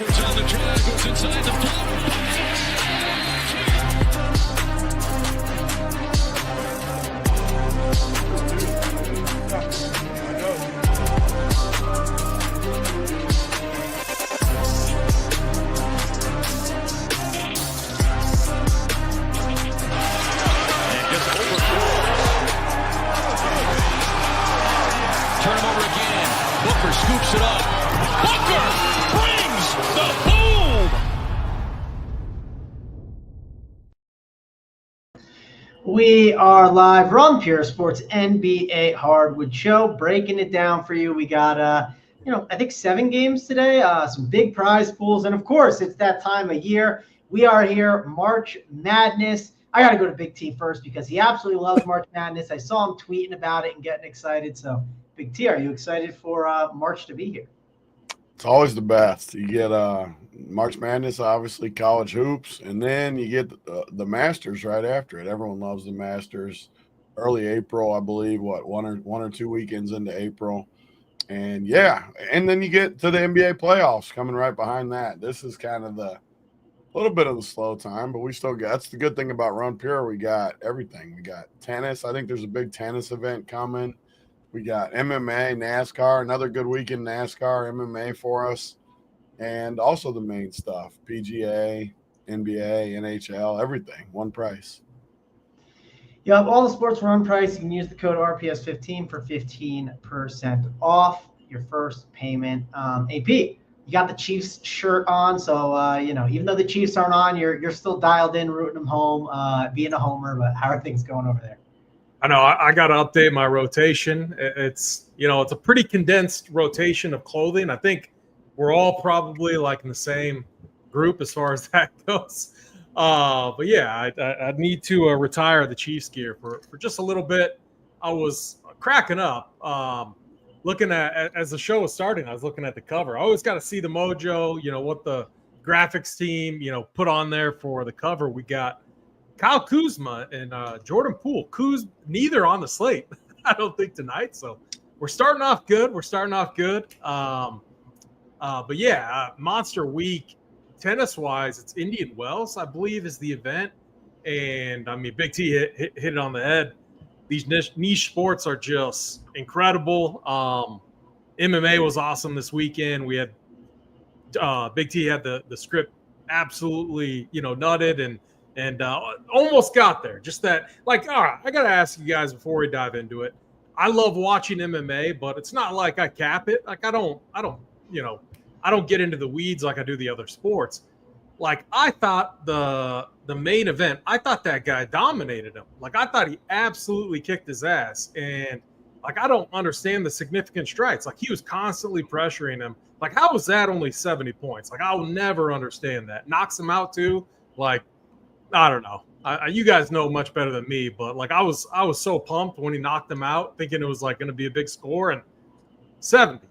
Edwards on the drive, goes inside the floater. Turn him over again. Booker scoops it up. Booker brings the boom. We are live. We're on Pure Sports NBA Hardwood Show, breaking it down for you. We got, I think 7 games today, some big prize pools. And of course, it's that time of year. We are here, March Madness. I got to go to Big T first because he absolutely loves March Madness. I saw him tweeting about it and getting excited. So, Big T, are you excited for March to be here? It's always the best. You get March Madness, obviously college hoops, and then you get the Masters right after it. Everyone loves the Masters. Early April, I believe. One or two weekends into April, and and then you get to the NBA playoffs coming right behind that. This is kind of a little bit of the slow time, but we still got. That's the good thing about Run Pure. We got everything. We got tennis. I think there's a big tennis event coming. We got MMA, NASCAR, another good weekend NASCAR, MMA for us, and also the main stuff, PGA, NBA, NHL, everything, one price. You have all the sports for one price. You can use the code RPS15 for 15% off your first payment. AP, you got the Chiefs shirt on, so, even though the Chiefs aren't on, you're still dialed in, rooting them home, being a homer, but how are things going over there? I know I got to update my rotation. It's a pretty condensed rotation of clothing. I think we're all probably like in the same group as far as that goes. But yeah, I need to retire the Chiefs gear for just a little bit. I was cracking up looking at as the show was starting. I was looking at the cover. I always got to see the mojo. What the graphics team put on there for the cover. We got Kyle Kuzma and Jordan Poole. Neither on the slate, I don't think, tonight. So we're starting off good. But yeah, Monster Week, tennis-wise, it's Indian Wells, I believe, is the event. And, I mean, Big T hit it on the head. These niche sports are just incredible. MMA was awesome this weekend. We had Big T had the script absolutely, nutted and almost got there. Just that, all right, I got to ask you guys before we dive into it. I love watching MMA, but it's not like I cap it. I don't get into the weeds like I do the other sports. I thought the main event, I thought that guy dominated him. I thought he absolutely kicked his ass. And I don't understand the significant strikes. He was constantly pressuring him. How was that only 70 points? I will never understand that. Knocks him out too. I don't know. You guys know much better than me, but I was so pumped when he knocked him out, thinking it was going to be a big score, and 70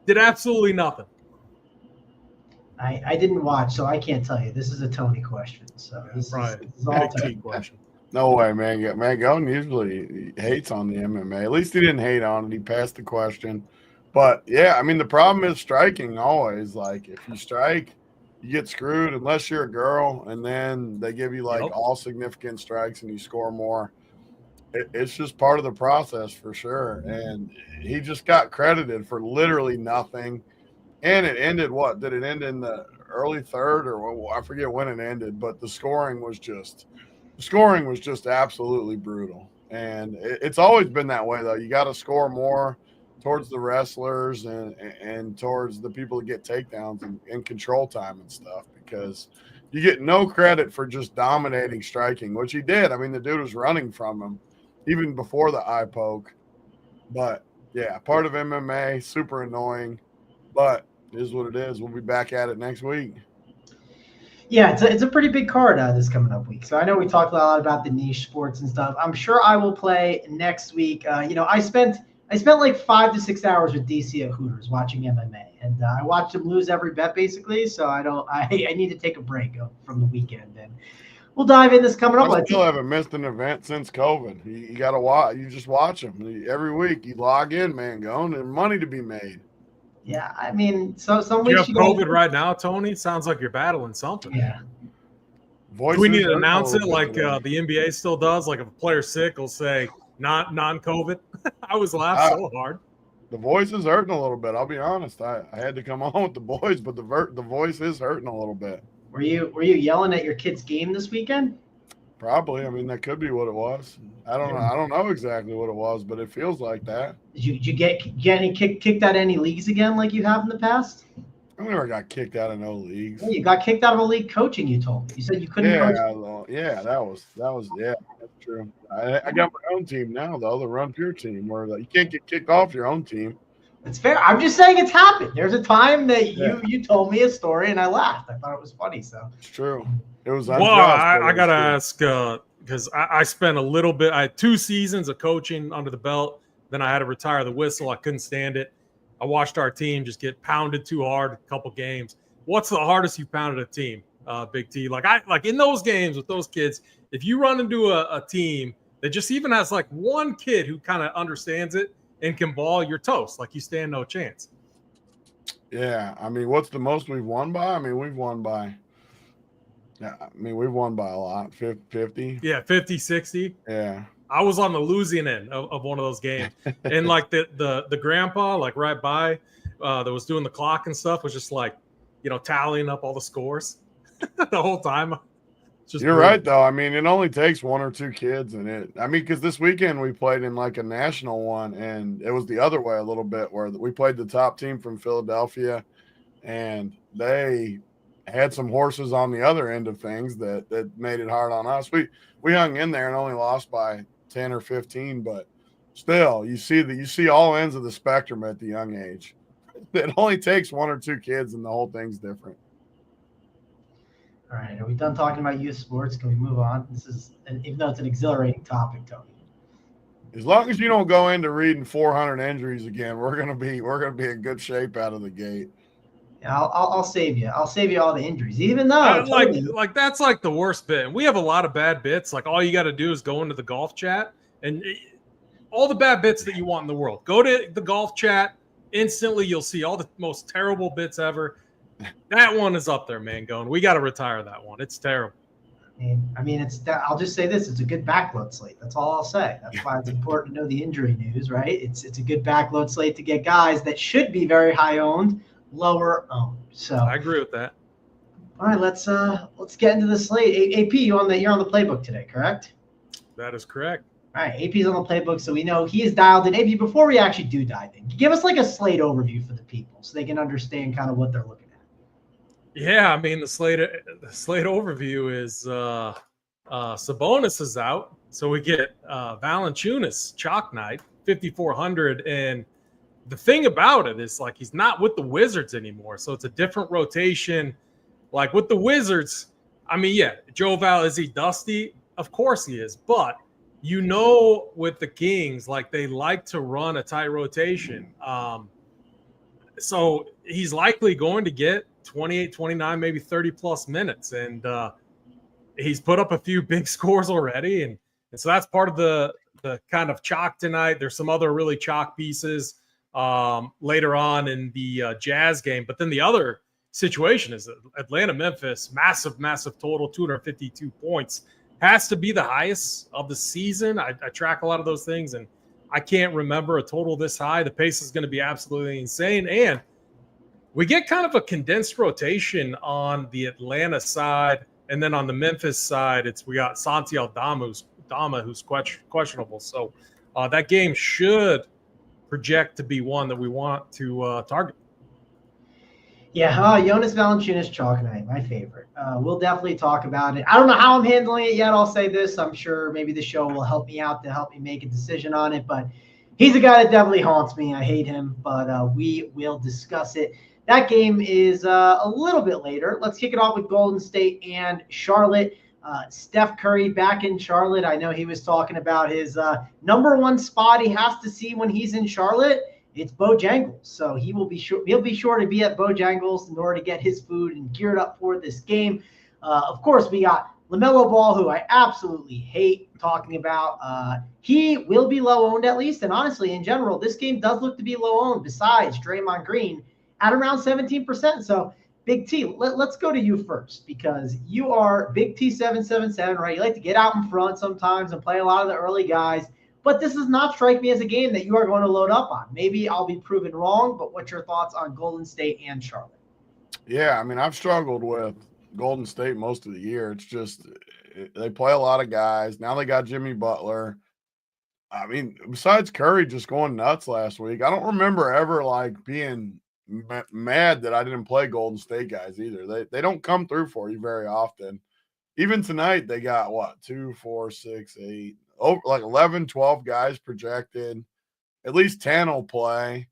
did absolutely nothing. I didn't watch, so I can't tell you. This is a Tony question. So this is all Tony question. No way, man. Mangone usually hates on the MMA. At least he didn't hate on it. He passed the question. But yeah, I mean, the problem is striking always. If you strike, you get screwed unless you're a girl, and then they give you all significant strikes and you score more. It's just part of the process for sure. And he just got credited for literally nothing. And it ended what? Did it end in the early third or I forget when it ended, but the scoring was just absolutely brutal. And it's always been that way though. You got to score more towards the wrestlers and towards the people that get takedowns and control time and stuff, because you get no credit for just dominating striking, which he did. I mean, the dude was running from him even before the eye poke. But yeah, part of MMA, super annoying, but it is what it is. We'll be back at it next week. Yeah, it's a pretty big card this coming up week. So I know we talked a lot about the niche sports and stuff. I'm sure I will play next week. I spent 5 to 6 hours with DC at Hooters watching MMA, and I watched him lose every bet basically. So I need to take a break from the weekend, and we'll dive in this coming up. I still haven't missed an event since COVID. You got to watch. You just watch them every week. You log in, man. Going and money to be made. Yeah, I mean, so some Do you weeks have COVID right now, Tony? Sounds like you're battling something. Yeah. Do we need to announce it like the NBA still does? Like if a player's sick, will say non-COVID. I was laughing so hard. The voice is hurting a little bit. I'll be honest. I had to come on with the boys, but the voice is hurting a little bit. Were you yelling at your kid's game this weekend? Probably. I mean, that could be what it was. I don't know. I don't know exactly what it was, but it feels like that. Did you get any kicked out of any leagues again like you have in the past? I never got kicked out of no leagues. Yeah, you got kicked out of a league coaching. You told me. You said you couldn't. Yeah, that was that's true. I got my own team now, though, the Run Pure team, where you can't get kicked off your own team. It's fair. I'm just saying it's happened. There's a time that you told me a story and I laughed. I thought it was funny. So it's true. It was. Well, I gotta ask because I spent a little bit. I had 2 seasons of coaching under the belt. Then I had to retire the whistle. I couldn't stand it. I watched our team just get pounded too hard a couple games. What's the hardest you pounded a team, Big T? Like in those games with those kids, if you run into a team that just even has like one kid who kind of understands it and can ball, you're toast. Like you stand no chance. Yeah, I mean, what's the most we've won by? I mean, we've won by a lot. 50. Yeah, 50, 60. Yeah. I was on the losing end of one of those games. And like the grandpa, like right by that was doing the clock and stuff, was just like, tallying up all the scores the whole time. You're right, though. I mean, it only takes 1 or 2 kids because this weekend we played in like a national one, and it was the other way a little bit, where we played the top team from Philadelphia, and they had some horses on the other end of things that made it hard on us. We hung in there and only lost by 10 or 15, but still, you see all ends of the spectrum at the young age. It only takes 1 or 2 kids, and the whole thing's different. All right, are we done talking about youth sports? Can we move on? Even though it's an exhilarating topic, Tony. As long as you don't go into reading 400 injuries again, we're gonna be in good shape out of the gate. Yeah, I'll save you. I'll save you all the injuries, even though like that's like the worst bit. And we have a lot of bad bits. Like all you got to do is go into the golf chat, and all the bad bits that you want in the world. Go to the golf chat. Instantly, you'll see all the most terrible bits ever. That one is up there, man. Going, we got to retire that one. It's terrible. I mean, I'll just say this: it's a good backload slate. That's all I'll say. That's why it's important to know the injury news, right? It's a good backload slate to get guys that should be very high owned, lower owned. So I agree with that. All right, let's get into the slate. AP, you're on the playbook today, correct? That is correct. All right, AP's on the playbook, so we know he is dialed in. AP, before we actually do dive in, give us like a slate overview for the people so they can understand kind of what they're looking at. Yeah, I mean the slate overview is Sabonis is out, so we get Valanciunas chalk night 5,400, and the thing about it is like he's not with the Wizards anymore, so it's a different rotation. Like with the Wizards, I mean, yeah, Joe Val, is he dusty? Of course he is, but with the Kings, like they like to run a tight rotation. So he's likely going to get 28, 29, maybe 30 plus minutes. And he's put up a few big scores already. And so that's part of the kind of chalk tonight. There's some other really chalk pieces later on in the Jazz game. But then the other situation is Atlanta-Memphis, massive total, 252 points. Has to be the highest of the season. I track a lot of those things, and I can't remember a total this high. The pace is going to be absolutely insane. And we get kind of a condensed rotation on the Atlanta side. And then on the Memphis side, we got Santi Aldama, who's questionable. So that game should project to be one that we want to target. Yeah, Jonas Valanciunas chalk night, my favorite. We'll definitely talk about it. I don't know how I'm handling it yet. I'll say this. I'm sure maybe the show will help me out to help me make a decision on it. But he's a guy that definitely haunts me. I hate him, but we will discuss it. That game is a little bit later. Let's kick it off with Golden State and Charlotte. Steph Curry back in Charlotte. I know he was talking about his number one spot he has to see when he's in Charlotte. It's Bojangles. So he'll be sure to be at Bojangles in order to get his food and geared up for this game. Of course, we got LaMelo Ball, who I absolutely hate talking about. He will be low owned at least. And honestly, in general, this game does look to be low owned besides Draymond Green. at around 17%. So Big T, let's go to you first because you are Big T 777, right? You like to get out in front sometimes and play a lot of the early guys, but this does not strike me as a game that you are going to load up on. Maybe I'll be proven wrong, but what's your thoughts on Golden State and Charlotte? Yeah, I mean, I've struggled with Golden State most of the year. It's just they play a lot of guys. Now they got Jimmy Butler. I mean, besides Curry just going nuts last week, I don't remember ever like being mad that I didn't play Golden State guys either. They don't come through for you very often. Even tonight, they got what, 2, 4, 6, 8, over like 11, 12 guys projected. At least 10 will play.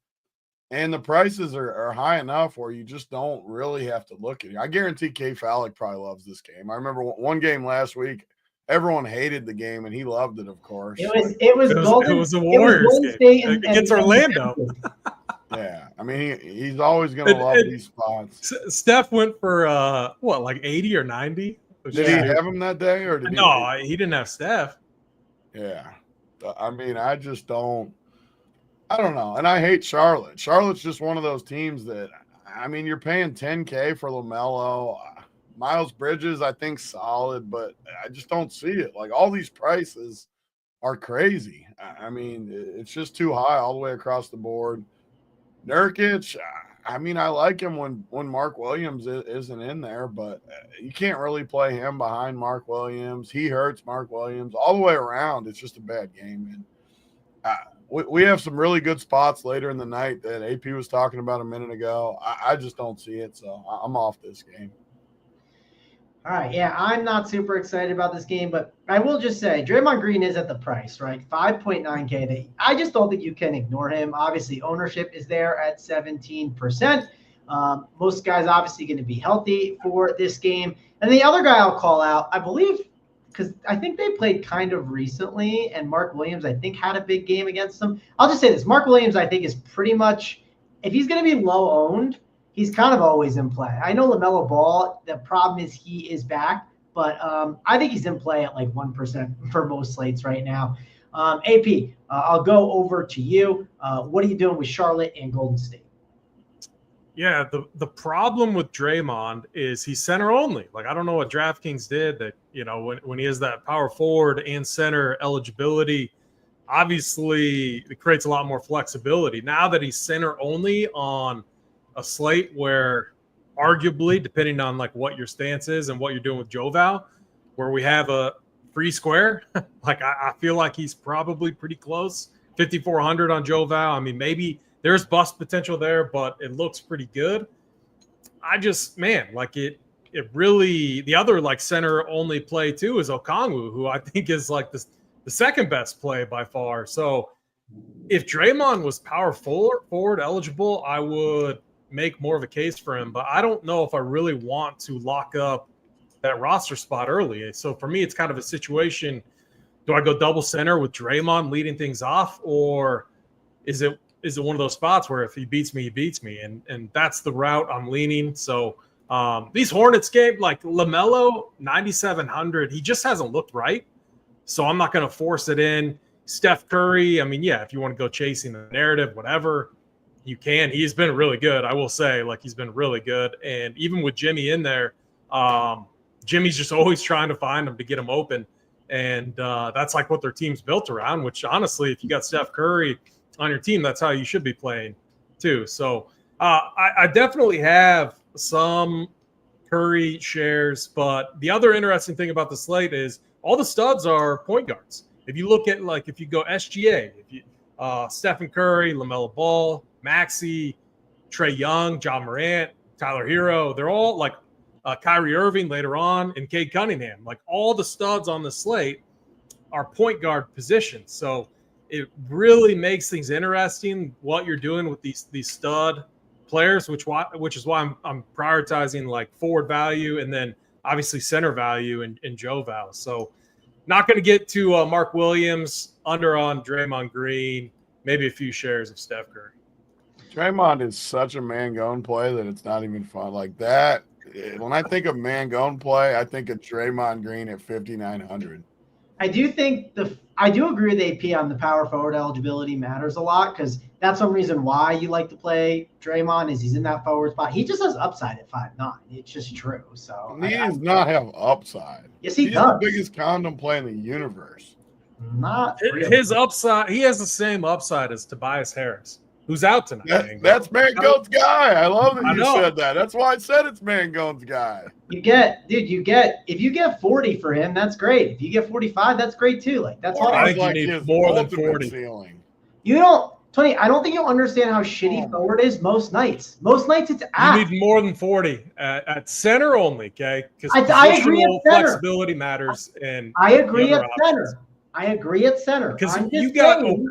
And the prices are high enough where you just don't really have to look at it. I guarantee K. Fallick probably loves this game. I remember one game last week, everyone hated the game, and he loved it, of course. It was a Warriors game against Orlando. Yeah, I mean, he's always going to love these spots. Steph went for, like 80 or 90? Did he have him that day? Or did No, he didn't have Steph. Yeah. I mean, I just don't. I don't know. And I hate Charlotte. Charlotte's just one of those teams that, I mean, you're paying $10K for LaMelo. Miles Bridges, I think, solid, but I just don't see it. Like, all these prices are crazy. I mean, it's just too high all the way across the board. Nurkic, I mean, I like him when Mark Williams isn't in there, but you can't really play him behind Mark Williams. He hurts Mark Williams. All the way around, it's just a bad game. And we have some really good spots later in the night that AP was talking about a minute ago. I just don't see it, so I'm off this game. All right, yeah, I'm not super excited about this game, but I will just say Draymond Green is at the price, right? 5.9K. I just don't think you can ignore him. Obviously, ownership is there at 17%. Most guys obviously going to be healthy for this game. And the other guy I'll call out, I believe, because I think they played kind of recently, and Mark Williams, I think, had a big game against them. I'll just say this. Mark Williams, I think, is pretty much, if he's going to be low-owned, he's kind of always in play. I know LaMelo Ball, the problem is he is back, but I think he's in play at like 1% for most slates right now. AP, I'll go over to you. What are you doing with Charlotte and Golden State? Yeah, the problem with Draymond is he's center only. Like, I don't know what DraftKings did that, when he has that power forward and center eligibility, obviously it creates a lot more flexibility. Now that he's center only on a slate where arguably, depending on like what your stance is and what you're doing with Joval, where we have a free square, like I feel like he's probably pretty close. 5,400 on Joval. I mean, maybe there's bust potential there, but it looks pretty good. It really, the other like center only play too is Okongwu, who I think is like the second best play by far. So if Draymond was power forward eligible, I would make more of a case for him, but I don't know if I really want to lock up that roster spot early. So for me, it's kind of a situation. Do I go double center with Draymond leading things off, or is it one of those spots where if he beats me, he beats me? And that's the route I'm leaning. So these Hornets game, like LaMelo, 9,700, he just hasn't looked right. So I'm not going to force it in. Steph Curry, I mean, yeah, if you want to go chasing the narrative, whatever, you can. He's been really good. I will say, like, he's been really good. And even with Jimmy in there, Jimmy's just always trying to find him to get him open. And that's like what their team's built around, which honestly, if you got Steph Curry on your team, that's how you should be playing too. So I definitely have some Curry shares, but the other interesting thing about the slate is all the studs are point guards. If you look at, like, if you go SGA, if you Stephen Curry, LaMelo Ball, Maxey, Trae Young, John Morant, Tyler Hero, they're all like Kyrie Irving later on, and Cade Cunningham. Like, all the studs on the slate are point guard positions. So it really makes things interesting what you're doing with these stud players, which is why I'm prioritizing like forward value and then obviously center value in Joval. So not going to get to Mark Williams, under on Draymond Green, maybe a few shares of Steph Curry. Draymond is such a Mangone play that it's not even fun. Like that, when I think of Mangone play, I think of Draymond Green at 5,900. I do agree with AP on the power forward eligibility matters a lot, because that's some reason why you like to play Draymond is he's in that forward spot. He just has upside at 5'9". It's just true. So He does not have upside. Yes, he He's does. the biggest condom player in the universe. Not really. His upside, he has the same upside as Tobias Harris, who's out tonight. That's Mangone's guy. I love that I you know. said that. That's why I said it's Mangone's guy. If you get 40 for him, that's great. If you get 45, that's great too. Like that's all. I think you need his more than ultimate 40. ceiling. You don't, Tony. I don't think you understand how shitty forward is most nights. Most nights it's You at. need more than 40 at center only, okay? Because I agree at positional center. flexibility matters. And I agree the other at options. center. I agree at center. Because I'm you just got saying-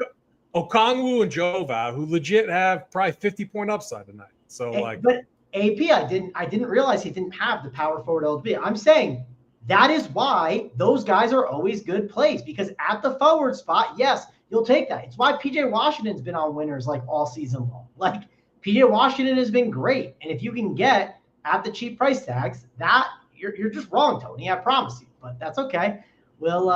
Okongwu and Jova, who legit have probably 50-point upside tonight. So but AP, I didn't realize he didn't have the power forward eligibility. I'm saying that is why those guys are always good plays, because at the forward spot, yes, you'll take that. It's why PJ Washington's been on winners like all season long. Like PJ Washington has been great, and if you can get at the cheap price tags, that you're just wrong, Tony. I promise you, but that's okay. We'll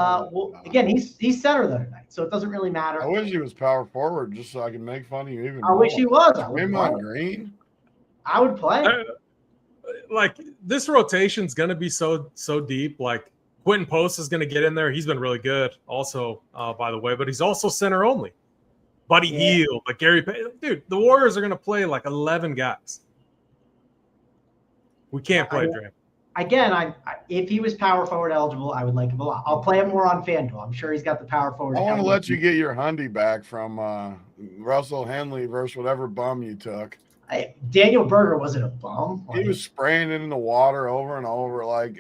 again, he's center though tonight, so it doesn't really matter. I wish he was power forward just so I can make fun of you even I wish he was. I would Draymond play. Green. I would play. like this rotation's going to be so deep. Like Quentin Post is going to get in there. He's been really good also, by the way, but he's also center only. Buddy Hield, like Gary Payton. Dude, the Warriors are going to play like 11 guys. We can't play Draymond. Again, if he was power forward eligible, I would like him a lot. I'll play him more on FanDuel. I'm sure he's got the power forward. I want to let you get your Hundy back from Russell Henley versus whatever bum you took. Daniel Berger wasn't a bum. He was spraying it in the water over and over. Like,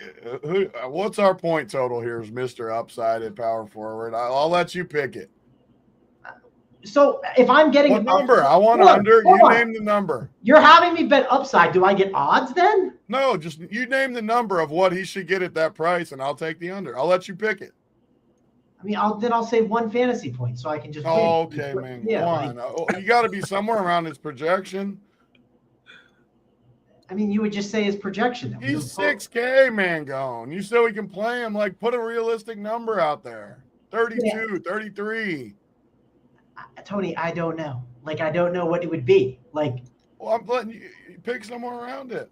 what's our point total here is Mr. Upside at power forward? I'll let you pick it. So if I'm getting what number? I want under. You name the number. You're having me bet upside. Do I get odds then? No, just you name the number of what he should get at that price, and I'll take the under. I'll let you pick it. I mean, I'll save 1 fantasy point so I can just. Oh, okay, man. Yeah, one. You got to be somewhere around his projection. I mean, you would just say his projection. He's 6K, Mangone. You said we can play him. Like, put a realistic number out there. 32, 33. Tony, I don't know. Like, I don't know what it would be. Like, well, I'm letting you pick somewhere around it.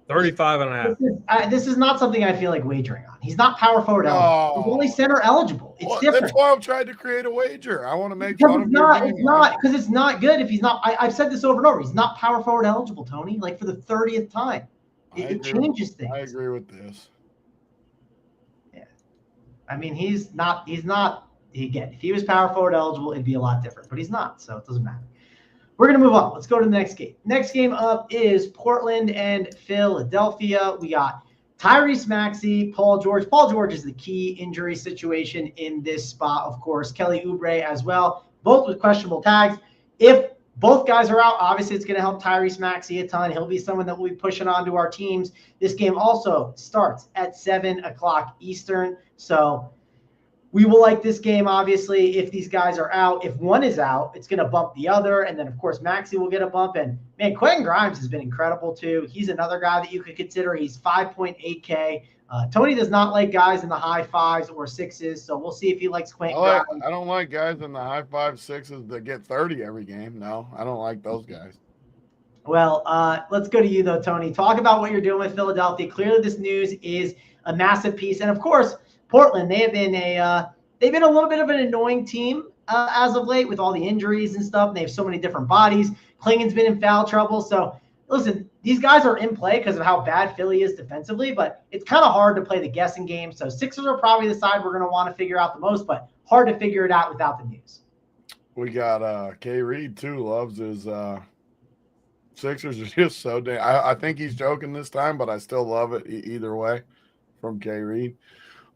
35 and a half. This is not something I feel like wagering on. He's not power forward eligible. He's only center eligible. It's different. That's why I've tried to create a wager. I want to make because fun it's of not. your It's not because it's not good if he's not. I've said this over and over. He's not power forward eligible, Tony. Like for the 30th time, it changes things. I agree with this. Yeah, I mean he's not. Again, if he was power forward eligible, it'd be a lot different. But he's not, so it doesn't matter. We're going to move on. Let's go to the next game. Next game up is Portland and Philadelphia. We got Tyrese Maxey, Paul George. Paul George is the key injury situation in this spot, of course. Kelly Oubre as well, both with questionable tags. If both guys are out, obviously it's going to help Tyrese Maxey a ton. He'll be someone that we'll be pushing onto our teams. This game also starts at 7 o'clock Eastern. So we will like this game, obviously, if these guys are out. If one is out, it's going to bump the other. And then, of course, Maxey will get a bump. And, man, Quentin Grimes has been incredible, too. He's another guy that you could consider. He's 5.8K. Tony does not like guys in the high 5s or 6s, so we'll see if he likes Quentin Grimes. I don't like guys in the high 5, 6s that get 30 every game. No, I don't like those guys. Well, let's go to you, though, Tony. Talk about what you're doing with Philadelphia. Clearly, this news is a massive piece. And, of course, Portland, they've been a little bit of an annoying team as of late with all the injuries and stuff. And they have so many different bodies. Klingen's been in foul trouble. So, listen, these guys are in play because of how bad Philly is defensively, but it's kind of hard to play the guessing game. So, Sixers are probably the side we're going to want to figure out the most, but hard to figure it out without the news. We got K. Reed, too, loves his Sixers are just so damn. I think he's joking this time, but I still love it either way from K. Reed.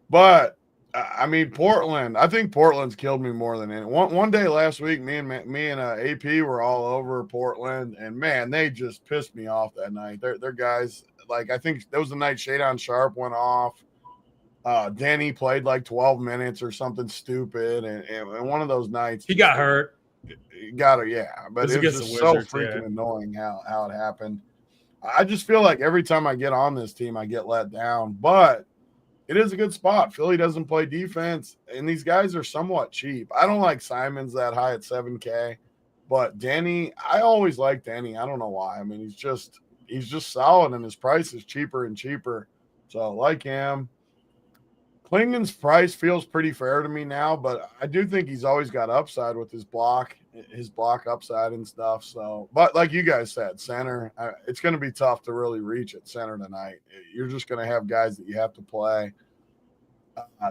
But I mean, Portland. I think Portland's killed me more than any. One day last week, me and AP were all over Portland, and man, they just pissed me off that night. Their guys, like I think that was the night Shadon Sharp went off. Danny played like 12 minutes or something stupid, and one of those nights he got hurt. Got it, yeah. But it was just so freaking annoying how it happened. I just feel like every time I get on this team, I get let down, but it is a good spot. Philly doesn't play defense, and these guys are somewhat cheap. I don't like Simons that high at 7K. But Danny, I always like Danny. I don't know why. I mean, he's just solid, and his price is cheaper and cheaper. So I like him. Klingen's price feels pretty fair to me now, but I do think he's always got upside with his block upside and stuff. So, but like you guys said, center, it's going to be tough to really reach at center tonight. You're just going to have guys that you have to play.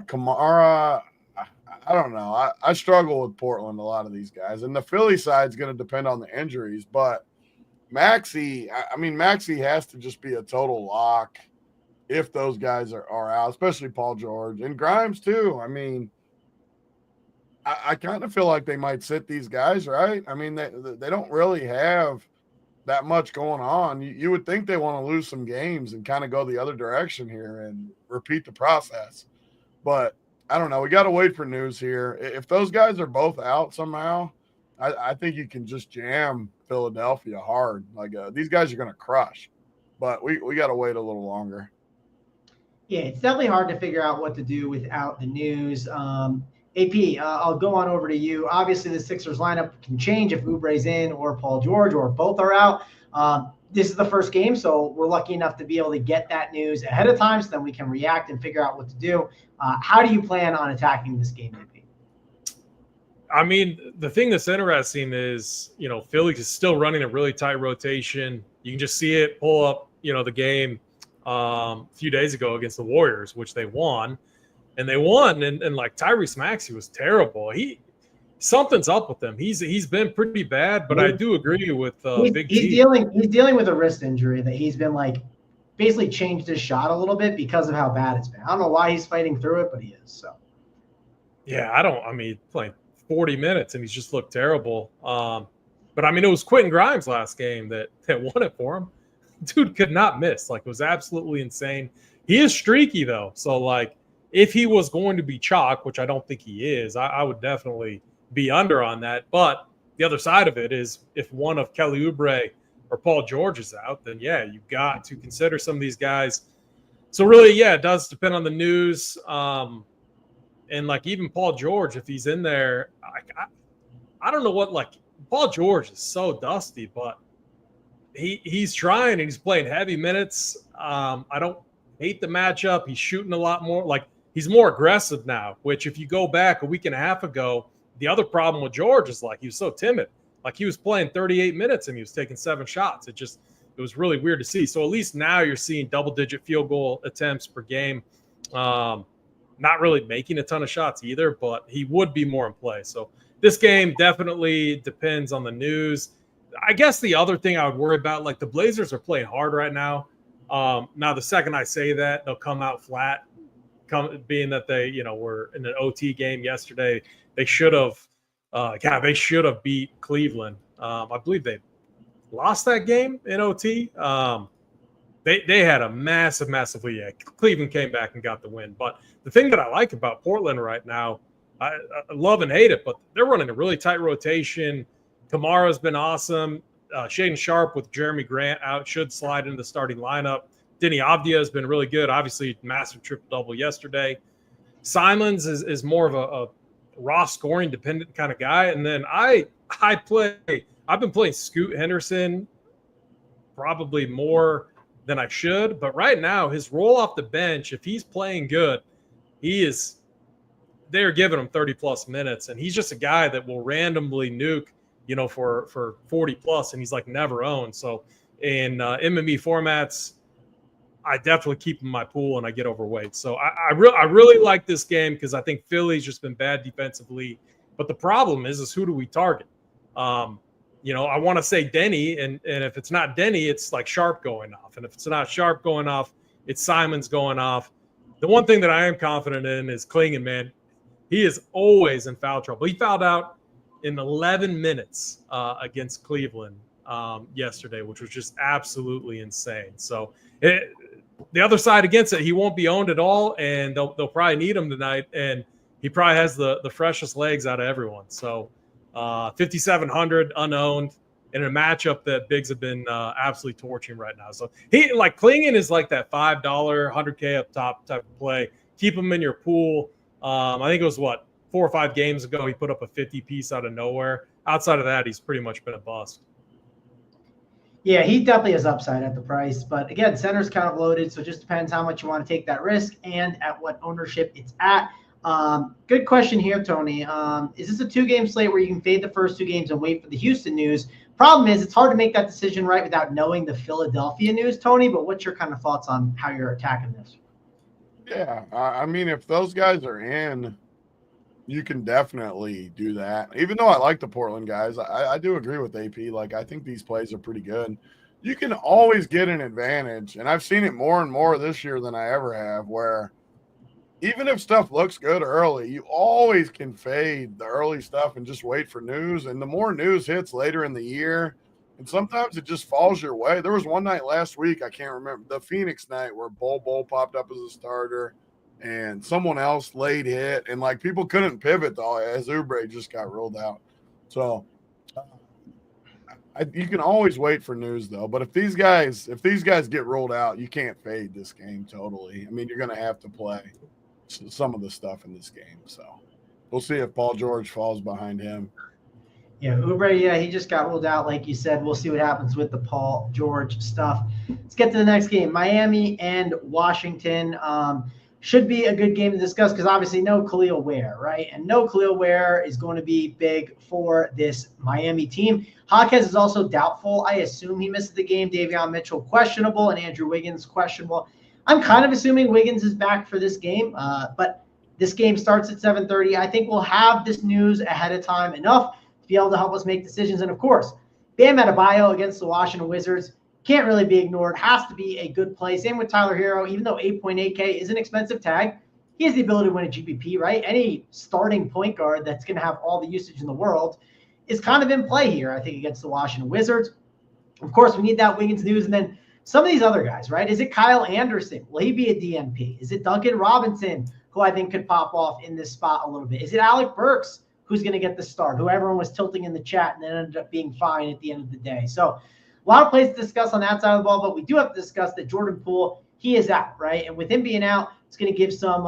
Kamara, I don't know. I struggle with Portland, a lot of these guys. And the Philly side is going to depend on the injuries. But Maxey has to just be a total lock if those guys are out, especially Paul George. And Grimes, too. I mean, I kind of feel like they might sit these guys, right? I mean, they don't really have that much going on. You would think they want to lose some games and kind of go the other direction here and repeat the process. But I don't know. We got to wait for news here. If those guys are both out somehow, I think you can just jam Philadelphia hard. Like these guys are going to crush. But we got to wait a little longer. Yeah, it's definitely hard to figure out what to do without the news. AP, I'll go on over to you. Obviously, the Sixers lineup can change if Oubre's in or Paul George or both are out. This is the first game, so we're lucky enough to be able to get that news ahead of time so then we can react and figure out what to do. How do you plan on attacking this game, AP? I mean, the thing that's interesting is, Philly is still running a really tight rotation. You can just see it pull up, the game a few days ago against the Warriors, which they won. And they won, and like Tyrese Maxey was terrible. Something's up with him. He's been pretty bad, but I do agree with Big T. He's dealing with a wrist injury that he's been like basically changed his shot a little bit because of how bad it's been. I don't know why he's fighting through it, but he is. So yeah, playing 40 minutes and he's just looked terrible. But I mean, it was Quentin Grimes last game that won it for him. Dude could not miss. Like, it was absolutely insane. He is streaky though, so like, if he was going to be chalk, which I don't think he is, I would definitely be under on that. But the other side of it is if one of Kelly Oubre or Paul George is out, then yeah, you've got to consider some of these guys. So really, yeah, it does depend on the news. And like even Paul George, if he's in there, I don't know what, like Paul George is so dusty, but he's trying and he's playing heavy minutes. I don't hate the matchup. He's shooting a lot more. Like, he's more aggressive now, which if you go back a week and a half ago, the other problem with George is like he was so timid. Like, he was playing 38 minutes and he was taking 7 shots. It was really weird to see. So at least now you're seeing double-digit field goal attempts per game. Not really making a ton of shots either, but he would be more in play. So this game definitely depends on the news. I guess the other thing I would worry about, like the Blazers are playing hard right now. Now, the second I say that, they'll come out flat. Being that they, were in an OT game yesterday, they should have beat Cleveland. I believe they lost that game in OT. They had a massive lead. Yeah, Cleveland came back and got the win. But the thing that I like about Portland right now, I love and hate it, but they're running a really tight rotation. Kamara's been awesome. Shaden Sharp with Jeremy Grant out should slide into the starting lineup. Denny Avdia has been really good. Obviously, massive triple-double yesterday. Simons is more of a raw scoring dependent kind of guy. And then I've been playing Scoot Henderson probably more than I should. But right now, his role off the bench, if he's playing good, they're giving him 30-plus minutes. And he's just a guy that will randomly nuke, for 40-plus, and he's like never owned. So in MME formats, I definitely keep him in my pool and I get overweight. So I really like this game because I think Philly's just been bad defensively. But the problem is who do we target? I want to say Denny, and if it's not Denny, it's like Sharp going off. And if it's not Sharp going off, it's Simons going off. The one thing that I am confident in is Klingen, man. He is always in foul trouble. He fouled out in 11 minutes against Cleveland yesterday, which was just absolutely insane. So the other side against it, he won't be owned at all, and they'll probably need him tonight, and he probably has the freshest legs out of everyone. So 5,700 unowned in a matchup that bigs have been absolutely torching right now. So Klingen is like that $5, 100K up top type of play. Keep him in your pool. I think it was 4 or 5 games ago, he put up a 50 piece out of nowhere. outside of that, he's pretty much been a bust. Yeah, he definitely has upside at the price. But again, center's kind of loaded, so it just depends how much you want to take that risk and at what ownership it's at. Good question here, Tony. Is this a 2-game slate where you can fade the first 2 games and wait for the Houston news? Problem is, it's hard to make that decision right without knowing the Philadelphia news, Tony. But what's your kind of thoughts on how you're attacking this? Yeah, I mean, if those guys are in, you can definitely do that. Even though I like the Portland guys, I do agree with AP. Like, I think these plays are pretty good. You can always get an advantage, and I've seen it more and more this year than I ever have, where even if stuff looks good early, you always can fade the early stuff and just wait for news. And the more news hits later in the year, and sometimes it just falls your way. There was one night last week, I can't remember, the Phoenix night where Bol popped up as a starter and someone else late hit, and like people couldn't pivot though as Oubre just got ruled out. So you can always wait for news though. But if these guys get ruled out, you can't fade this game totally. I mean, you're going to have to play some of the stuff in this game. So we'll see if Paul George falls behind him. Yeah, Oubre, yeah, he just got ruled out, like you said. We'll see what happens with the Paul George stuff. Let's get to the next game, Miami and Washington. Should be a good game to discuss because obviously no Khalil Ware, right? And no Khalil Ware is going to be big for this Miami team. Hawkes is also doubtful. I assume he misses the game. Davion Mitchell questionable and Andrew Wiggins questionable. I'm kind of assuming Wiggins is back for this game, but this game starts at 7:30. I think we'll have this news ahead of time enough to be able to help us make decisions. And of course, Bam Adebayo against the Washington Wizards can't really be ignored. Has to be a good play. Same with Tyler Hero. Even though 8.8K is an expensive tag, he has the ability to win a GPP, right? Any starting point guard that's going to have all the usage in the world is kind of in play here, I think, against the Washington Wizards. Of course, we need that Wiggins news. And then some of these other guys, right? Is it Kyle Anderson? Will he be a DNP? Is it Duncan Robinson, who I think could pop off in this spot a little bit? Is it Alec Burks, who's going to get the start, who everyone was tilting in the chat and then ended up being fine at the end of the day? So a lot of plays to discuss on that side of the ball, but we do have to discuss that Jordan Poole, he is out, right? And with him being out, it's going to give some,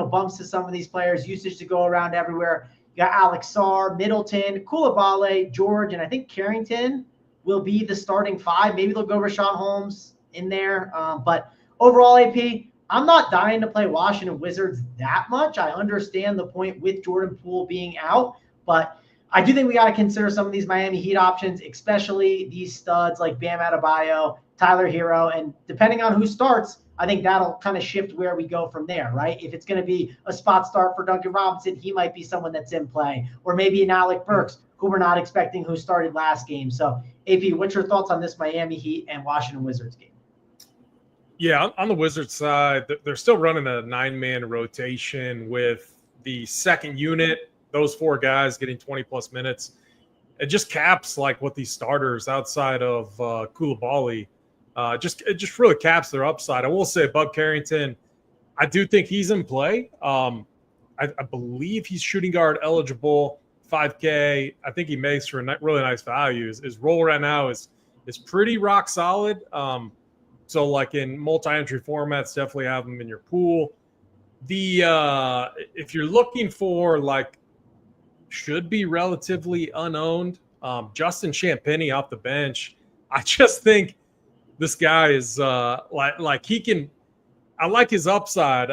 bumps to some of these players, usage to go around everywhere. You got Alex Sarr, Middleton, Koulibaly, George, and I think Carrington will be the starting 5. Maybe they'll go Rashawn Holmes in there. But overall, AP, I'm not dying to play Washington Wizards that much. I understand the point with Jordan Poole being out, but I do think we got to consider some of these Miami Heat options, especially these studs like Bam Adebayo, Tyler Hero, and depending on who starts, I think that'll kind of shift where we go from there, right? If it's going to be a spot start for Duncan Robinson, he might be someone that's in play, or maybe an Alec Burks, who we're not expecting, who started last game. So, AP, what's your thoughts on this Miami Heat and Washington Wizards game? Yeah, on the Wizards side, they're still running a 9-man rotation with the second unit, those 4 guys getting 20-plus minutes. It just caps like what these starters outside of Koulibaly, it just really caps their upside. I will say Bub Carrington, I do think he's in play. I believe he's shooting guard eligible, 5K. I think he makes for a really nice value. His role right now is pretty rock solid. So like in multi-entry formats, definitely have them in your pool. If you're looking for like should be relatively unowned, Justin Champagnie off the bench, I just think this guy is like he can. I like his upside.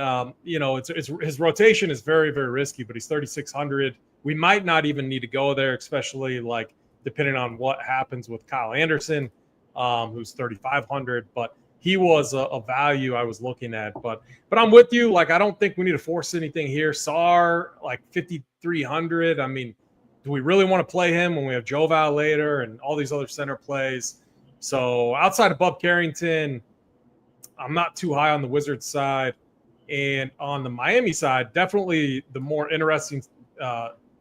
It's his rotation is very, very risky, but he's 3,600. We might not even need to go there, especially like depending on what happens with Kyle Anderson, who's 3,500. But he was a value I was looking at. But I'm with you. Like, I don't think we need to force anything here. Sarr, like 5,300. I mean, do we really want to play him when we have Joval later and all these other center plays? So outside of Bub Carrington, I'm not too high on the Wizards side. And on the Miami side, definitely the more interesting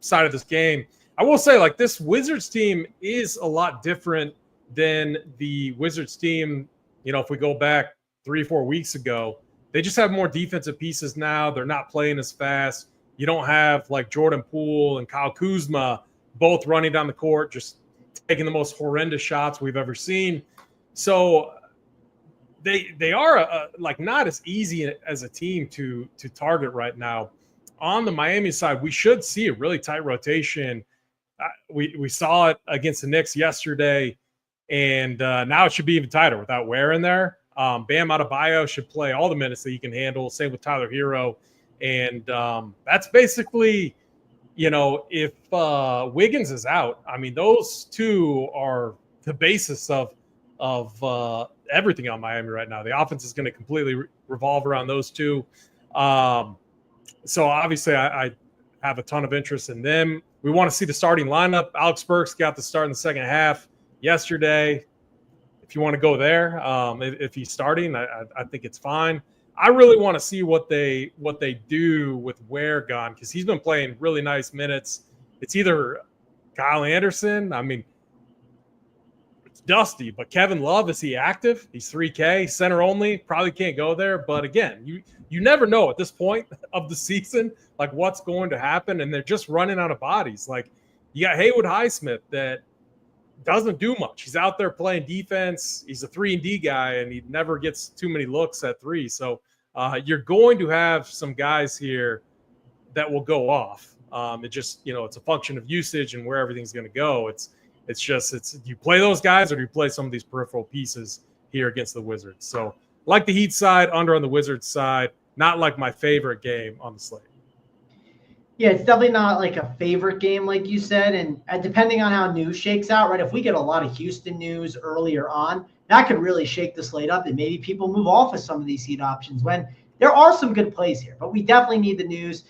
side of this game. I will say, like, this Wizards team is a lot different than the Wizards team, if we go back 3-4 weeks ago. They just have more defensive pieces now. They're not playing as fast. You don't have, like, Jordan Poole and Kyle Kuzma both running down the court, just taking the most horrendous shots we've ever seen. So they are like not as easy as a team to target right now. On the Miami side, we should see a really tight rotation. we saw it against the Knicks yesterday, and now it should be even tighter without Ware in there. Bam Adebayo should play all the minutes that he can handle. Same with Tyler Hero. And that's basically, if Wiggins is out, I mean, those two are the basis of everything on Miami right now. The offense is going to completely revolve around those two. So obviously I have a ton of interest in them. We want to see the starting lineup. Alex Burks got the start in the second half yesterday. If you want to go there, if he's starting, I think it's fine. I really want to see what they do with Ware gone, because he's been playing really nice minutes. It's either Kyle Anderson. I mean, it's dusty, but Kevin Love, is he active? He's 3K, center only. Probably can't go there. But again, you never know at this point of the season, like what's going to happen, and they're just running out of bodies. Like you got Haywood Highsmith that doesn't do much. He's out there playing defense. He's a 3-and-D guy, and he never gets too many looks at three. So you're going to have some guys here that will go off. It just, it's a function of usage and where everything's going to go. It's do you play those guys, or do you play some of these peripheral pieces here against the Wizards? So like the Heat side, under on the Wizards side, not like my favorite game on the slate. Yeah, it's definitely not like a favorite game, like you said. And depending on how news shakes out, right, if we get a lot of Houston news earlier on, that could really shake the slate up, and maybe people move off of some of these Heat options when there are some good plays here. But we definitely need the news.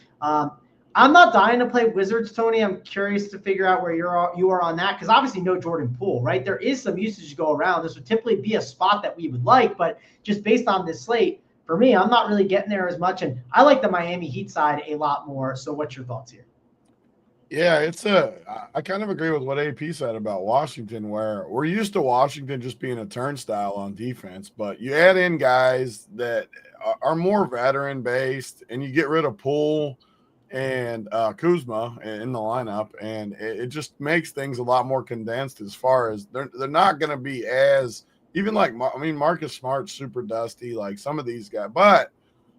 I'm not dying to play Wizards, Tony. I'm curious to figure out where you are on that, because obviously no Jordan Poole, right? There is some usage to go around. This would typically be a spot that we would like, but just based on this slate, for me, I'm not really getting there as much, and I like the Miami Heat side a lot more. So what's your thoughts here? Yeah, I kind of agree with what AP said about Washington, where we're used to Washington just being a turnstile on defense, but you add in guys that are more veteran-based, and you get rid of Poole and Kuzma in the lineup, and it just makes things a lot more condensed as far as they're not going to be as – even like, Marcus Smart's super dusty, like some of these guys, but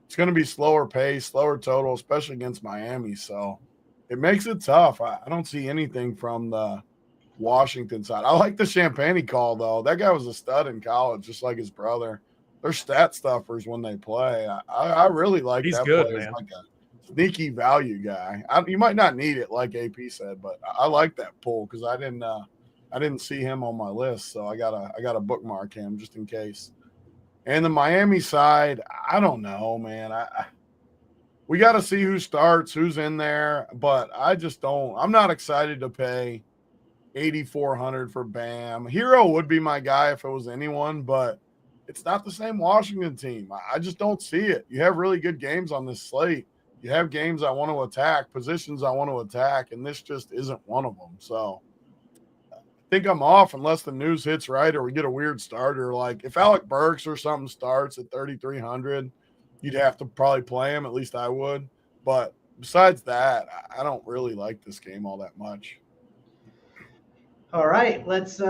it's going to be slower pace, slower total, especially against Miami. So it makes it tough. I don't see anything from the Washington side. I like the Champagne call, though. That guy was a stud in college, just like his brother. They're stat stuffers when they play. I really like He's that good, play. man. Like a sneaky value guy. You might not need it, like AP said, but I like that pull because I didn't see him on my list, so I gotta bookmark him just in case. And the Miami side, I don't know, man. We got to see who starts, who's in there, but I'm not excited to pay $8,400 for Bam. Hero would be my guy if it was anyone, but it's not the same Washington team. I just don't see it. You have really good games on this slate. You have games I want to attack, positions I want to attack, and this just isn't one of them. So I think I'm off unless the news hits right or we get a weird starter. Like if Alec Burks or something starts at 3,300, you'd have to probably play him. At least I would. But besides that, I don't really like this game all that much. All right, let's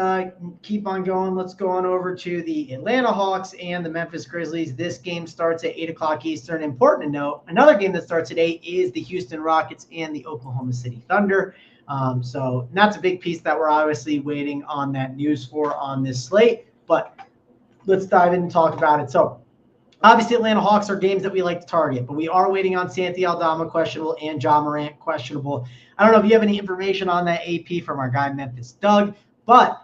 keep on going. Let's go on over to the Atlanta Hawks and the Memphis Grizzlies. This game starts at 8 o'clock Eastern. Important to note, another game that starts at 8 is the Houston Rockets and the Oklahoma City Thunder. So that's a big piece that we're obviously waiting on that news for on this slate. But let's dive in and talk about it. So obviously Atlanta Hawks are games that we like to target, but we are waiting on Santi Aldama questionable and Ja Morant questionable. I don't know if you have any information on that AP from our guy Memphis Doug, but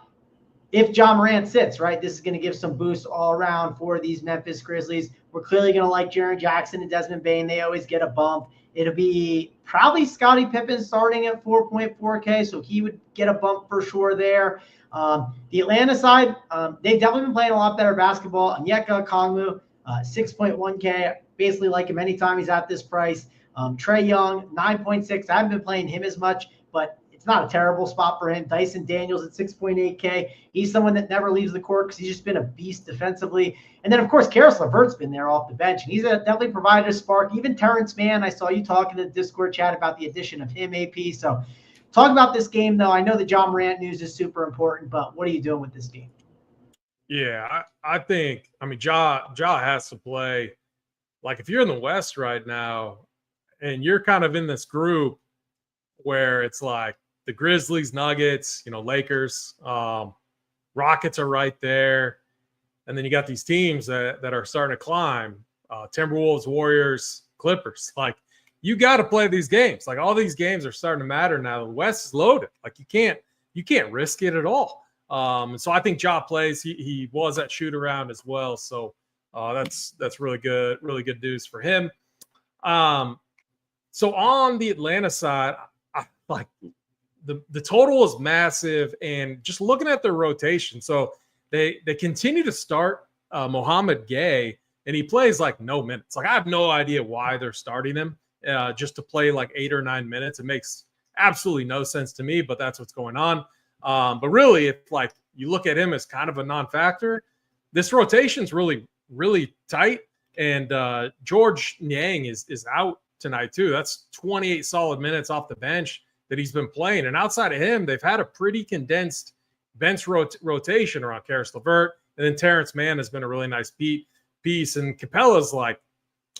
if Ja Morant sits, right, this is going to give some boost all around for these Memphis Grizzlies. We're clearly going to like Jaren Jackson and Desmond Bane. They always get a bump. It'll be probably Scottie Pippen starting at 4.4K, so he would get a bump for sure there. The Atlanta side, they've definitely been playing a lot better basketball. Onyeka Okongwu, 6.1K, basically like him anytime he's at this price. Trae Young, 9.6. I haven't been playing him as much, but it's not a terrible spot for him. Dyson Daniels at 6.8K. He's someone that never leaves the court because he's just been a beast defensively. And then, of course, Karis LeVert's been there off the bench, and he's definitely provided a spark. Even Terrence Mann, I saw you talking in the Discord chat about the addition of him, AP. So talk about this game, though. I know the Ja Morant news is super important, but what are you doing with this game? Yeah, I think, Ja has to play. Like, if you're in the West right now and you're kind of in this group where it's like the Grizzlies, Nuggets, Lakers, Rockets are right there. And then you got these teams that are starting to climb, Timberwolves, Warriors, Clippers. Like, you got to play these games. Like, all these games are starting to matter now. The West is loaded. Like, you can't risk it at all. And so I think Ja plays. He was at shoot around as well. So that's really good news for him. So on the Atlanta side, like the total is massive, and just looking at their rotation. So they continue to start Mohamed Gay, and he plays like no minutes. Like, I have no idea why they're starting him just to play like 8 or 9 minutes. It makes absolutely no sense to me, but that's what's going on. But really, if like you look at him as kind of a non-factor, this rotation's really, really tight. And George Niang is out tonight too. That's 28 solid minutes off the bench that he's been playing. And outside of him, they've had a pretty condensed bench rotation around Karis LeVert. And then Terrence Mann has been a really nice piece. And Capella's like,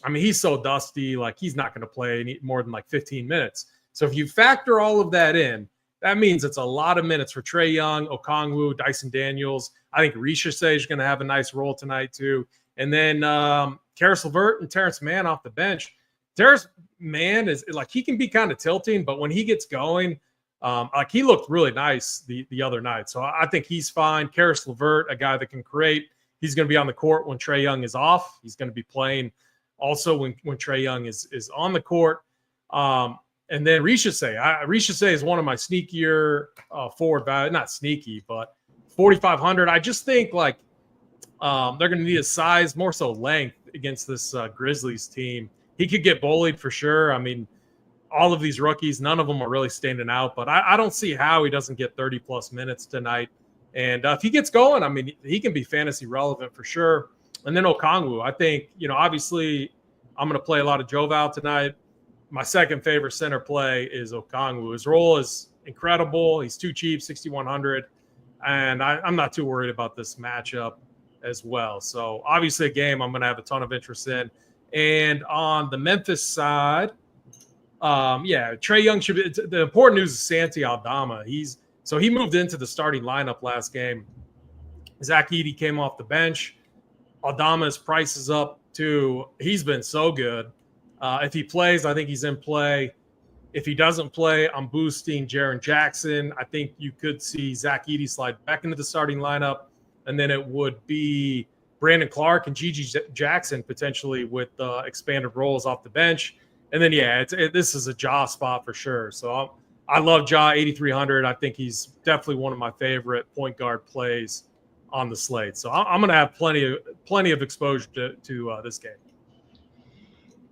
I mean, he's so dusty. Like, he's not going to play more than like 15 minutes. So if you factor all of that in, that means it's a lot of minutes for Trae Young, Okongwu, Dyson Daniels. I think Ricochet is going to have a nice role tonight too. And then Karis LeVert and Terrence Mann off the bench. Terrence Mann is like, he can be kind of tilting, but when he gets going, like, he looked really nice the other night. So I think he's fine. Karis LeVert, a guy that can create. He's going to be on the court when Trae Young is off. He's going to be playing also when Trae Young is on the court. And then Ricochet. Ricochet is one of my sneakier forward value. Not sneaky, but 4,500. I just think like they're going to need his size, more so length, against this Grizzlies team. He could get bullied for sure. I mean, all of these rookies, none of them are really standing out, but I don't see how he doesn't get 30-plus minutes tonight. And if he gets going, I mean, he can be fantasy relevant for sure. And then Okongwu, I think, obviously I'm going to play a lot of Joval tonight. My second favorite center play is Okongwu. His role is incredible. He's too cheap, 6,100. And I'm not too worried about this matchup as well. So obviously a game I'm going to have a ton of interest in. And on the Memphis side, Trae Young should be. The important news is Santi Aldama. He moved into the starting lineup last game. Zach Edey came off the bench. Aldama's price is up too. He's been so good. If he plays, I think he's in play. If he doesn't play, I'm boosting Jaren Jackson. I think you could see Zach Edey slide back into the starting lineup, and then it would be Brandon Clark and Gigi Jackson potentially with expanded roles off the bench. And then, this is a Ja spot for sure. So I love Ja, 8,300. I think he's definitely one of my favorite point guard plays on the slate. So I'm going to have plenty of exposure to this game.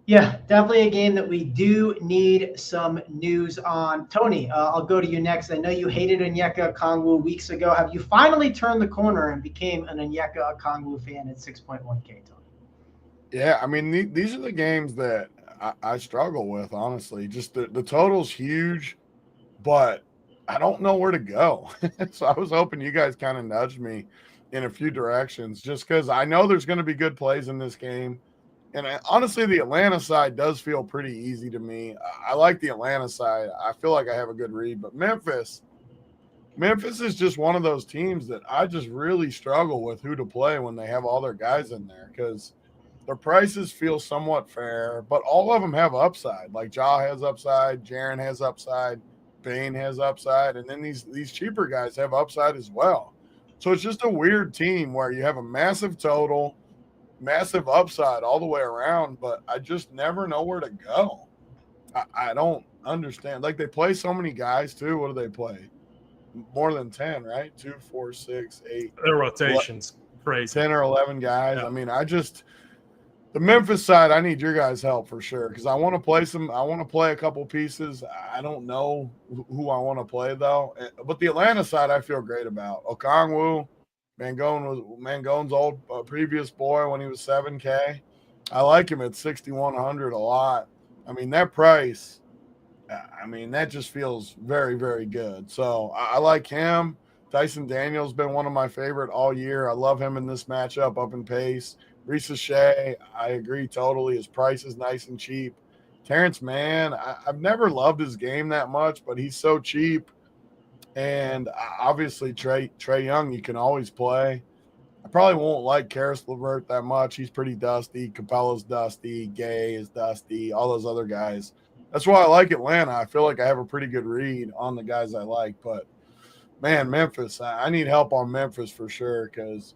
Yeah, definitely a game that we do need some news on. Tony, I'll go to you next. I know you hated Onyeka Okongwu weeks ago. Have you finally turned the corner and became an Onyeka Okongwu fan at 6.1K, Tony? Yeah, I mean, these are the games that I struggle with, honestly. Just the total's huge, but I don't know where to go. So I was hoping you guys kind of nudged me in a few directions, just because I know there's going to be good plays in this game. And honestly, the Atlanta side does feel pretty easy to me. I like the Atlanta side. I feel like I have a good read. But Memphis is just one of those teams that I just really struggle with who to play when they have all their guys in there, because their prices feel somewhat fair, but all of them have upside. Like Ja has upside, Jaren has upside, Bane has upside, and then these cheaper guys have upside as well. So it's just a weird team where you have a massive total, massive upside all the way around, but I just never know where to go. I don't understand. Like, they play so many guys too. What do they play? More than 10, right? 2, 4, 6, 8. Their rotations crazy. 10 or 11 guys. Yeah. I mean, the Memphis side, I need your guys' help for sure, because I want to play a couple pieces. I don't know who I want to play though. But the Atlanta side, I feel great about. Okongwu, Mangone's old previous boy when he was 7K. I like him at 6,100 a lot. I mean, that price, that just feels very, very good. So I like him. Dyson Daniels been one of my favorite all year. I love him in this matchup, up in pace. Ricochet, I agree totally. His price is nice and cheap. Terrence Mann, I've never loved his game that much, but he's so cheap. And obviously Trey Young, you can always play. I probably won't like Karis LeVert that much. He's pretty dusty. Capella's dusty. Gay is dusty. All those other guys. That's why I like Atlanta. I feel like I have a pretty good read on the guys I like. But, man, Memphis, I need help on Memphis for sure because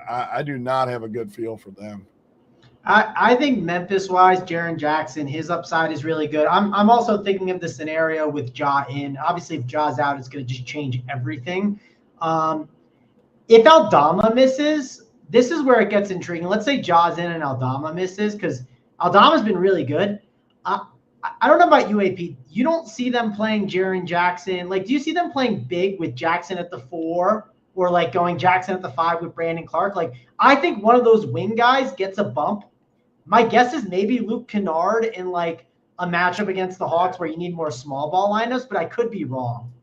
I do not have a good feel for them. I think Memphis-wise, Jaren Jackson, his upside is really good. I'm also thinking of the scenario with Ja in. Obviously, if Ja's out, it's going to just change everything. If Aldama misses, this is where it gets intriguing. Let's say Ja's in and Aldama misses because Aldama's been really good. I don't know about UAP. You don't see them playing Jaren Jackson. Like, do you see them playing big with Jackson at the 4 or like going Jackson at the 5 with Brandon Clark? Like, I think one of those wing guys gets a bump. My guess is maybe Luke Kennard in like a matchup against the Hawks where you need more small ball lineups, but I could be wrong.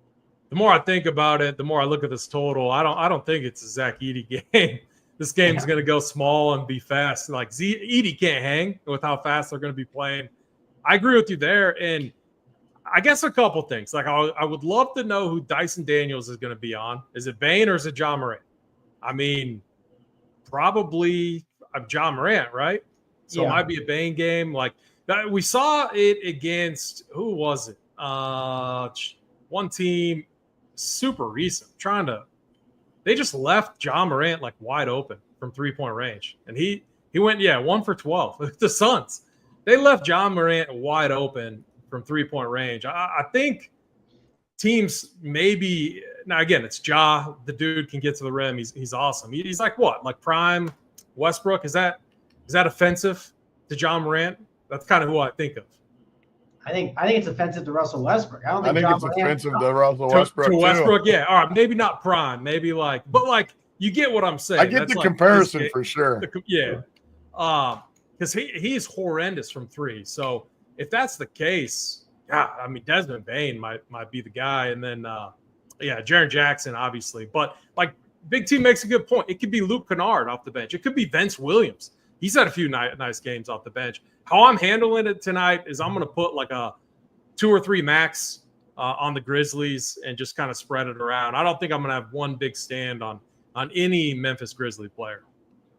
The more I think about it, the more I look at this total. I don't think it's a Zach Edey game. This game's going to go small and be fast. Like Edey can't hang with how fast they're going to be playing. I agree with you there, and I guess a couple things. Like I would love to know who Dyson Daniels is going to be on. Is it Bane or is it John Morant? I mean, probably John Morant, right? So It might be a Bane game. Like we saw it against who was it? One team, super recent. They just left John Morant like wide open from 3-point range, and he went 1 for 12. The Suns, they left John Morant wide open from 3-point range. I think teams maybe now again it's Ja. The dude can get to the rim. He's awesome. He's like what? Like prime Westbrook? Is that offensive to John Morant? That's kind of who I think of. I think it's offensive to Russell Westbrook. I think it's offensive to Russell Westbrook. To Westbrook, yeah. All right, maybe not prime, maybe but you get what I'm saying. I get the comparison for sure. Because he's horrendous from 3. So if that's the case, I mean Desmond Bane might be the guy, and then Jaren Jackson obviously. But like Big T makes a good point. It could be Luke Kennard off the bench. It could be Vince Williams. He's had a few nice games off the bench. How I'm handling it tonight is I'm going to put like a 2 or 3 max on the Grizzlies and just kind of spread it around. I don't think I'm going to have one big stand on any Memphis Grizzly player.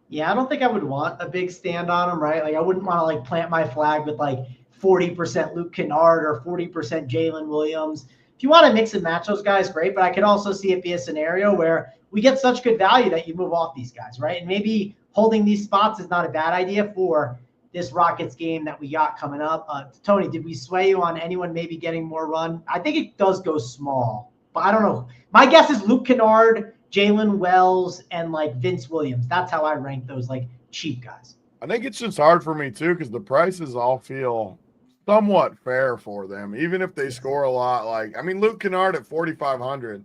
Yeah, I don't think I would want a big stand on him, right? Like I wouldn't want to like plant my flag with like 40% Luke Kennard or 40% Jalen Williams. If you want to mix and match those guys, great. But I could also see it be a scenario where we get such good value that you move off these guys, right? And maybe holding these spots is not a bad idea for this Rockets game that we got coming up. Tony, did we sway you on anyone maybe getting more run? I think it does go small, but I don't know. My guess is Luke Kennard, Jalen Wells, and like Vince Williams. That's how I rank those like cheap guys. I think it's just hard for me too because the prices all feel somewhat fair for them, even if they score a lot. Like, I mean, Luke Kennard at 4,500.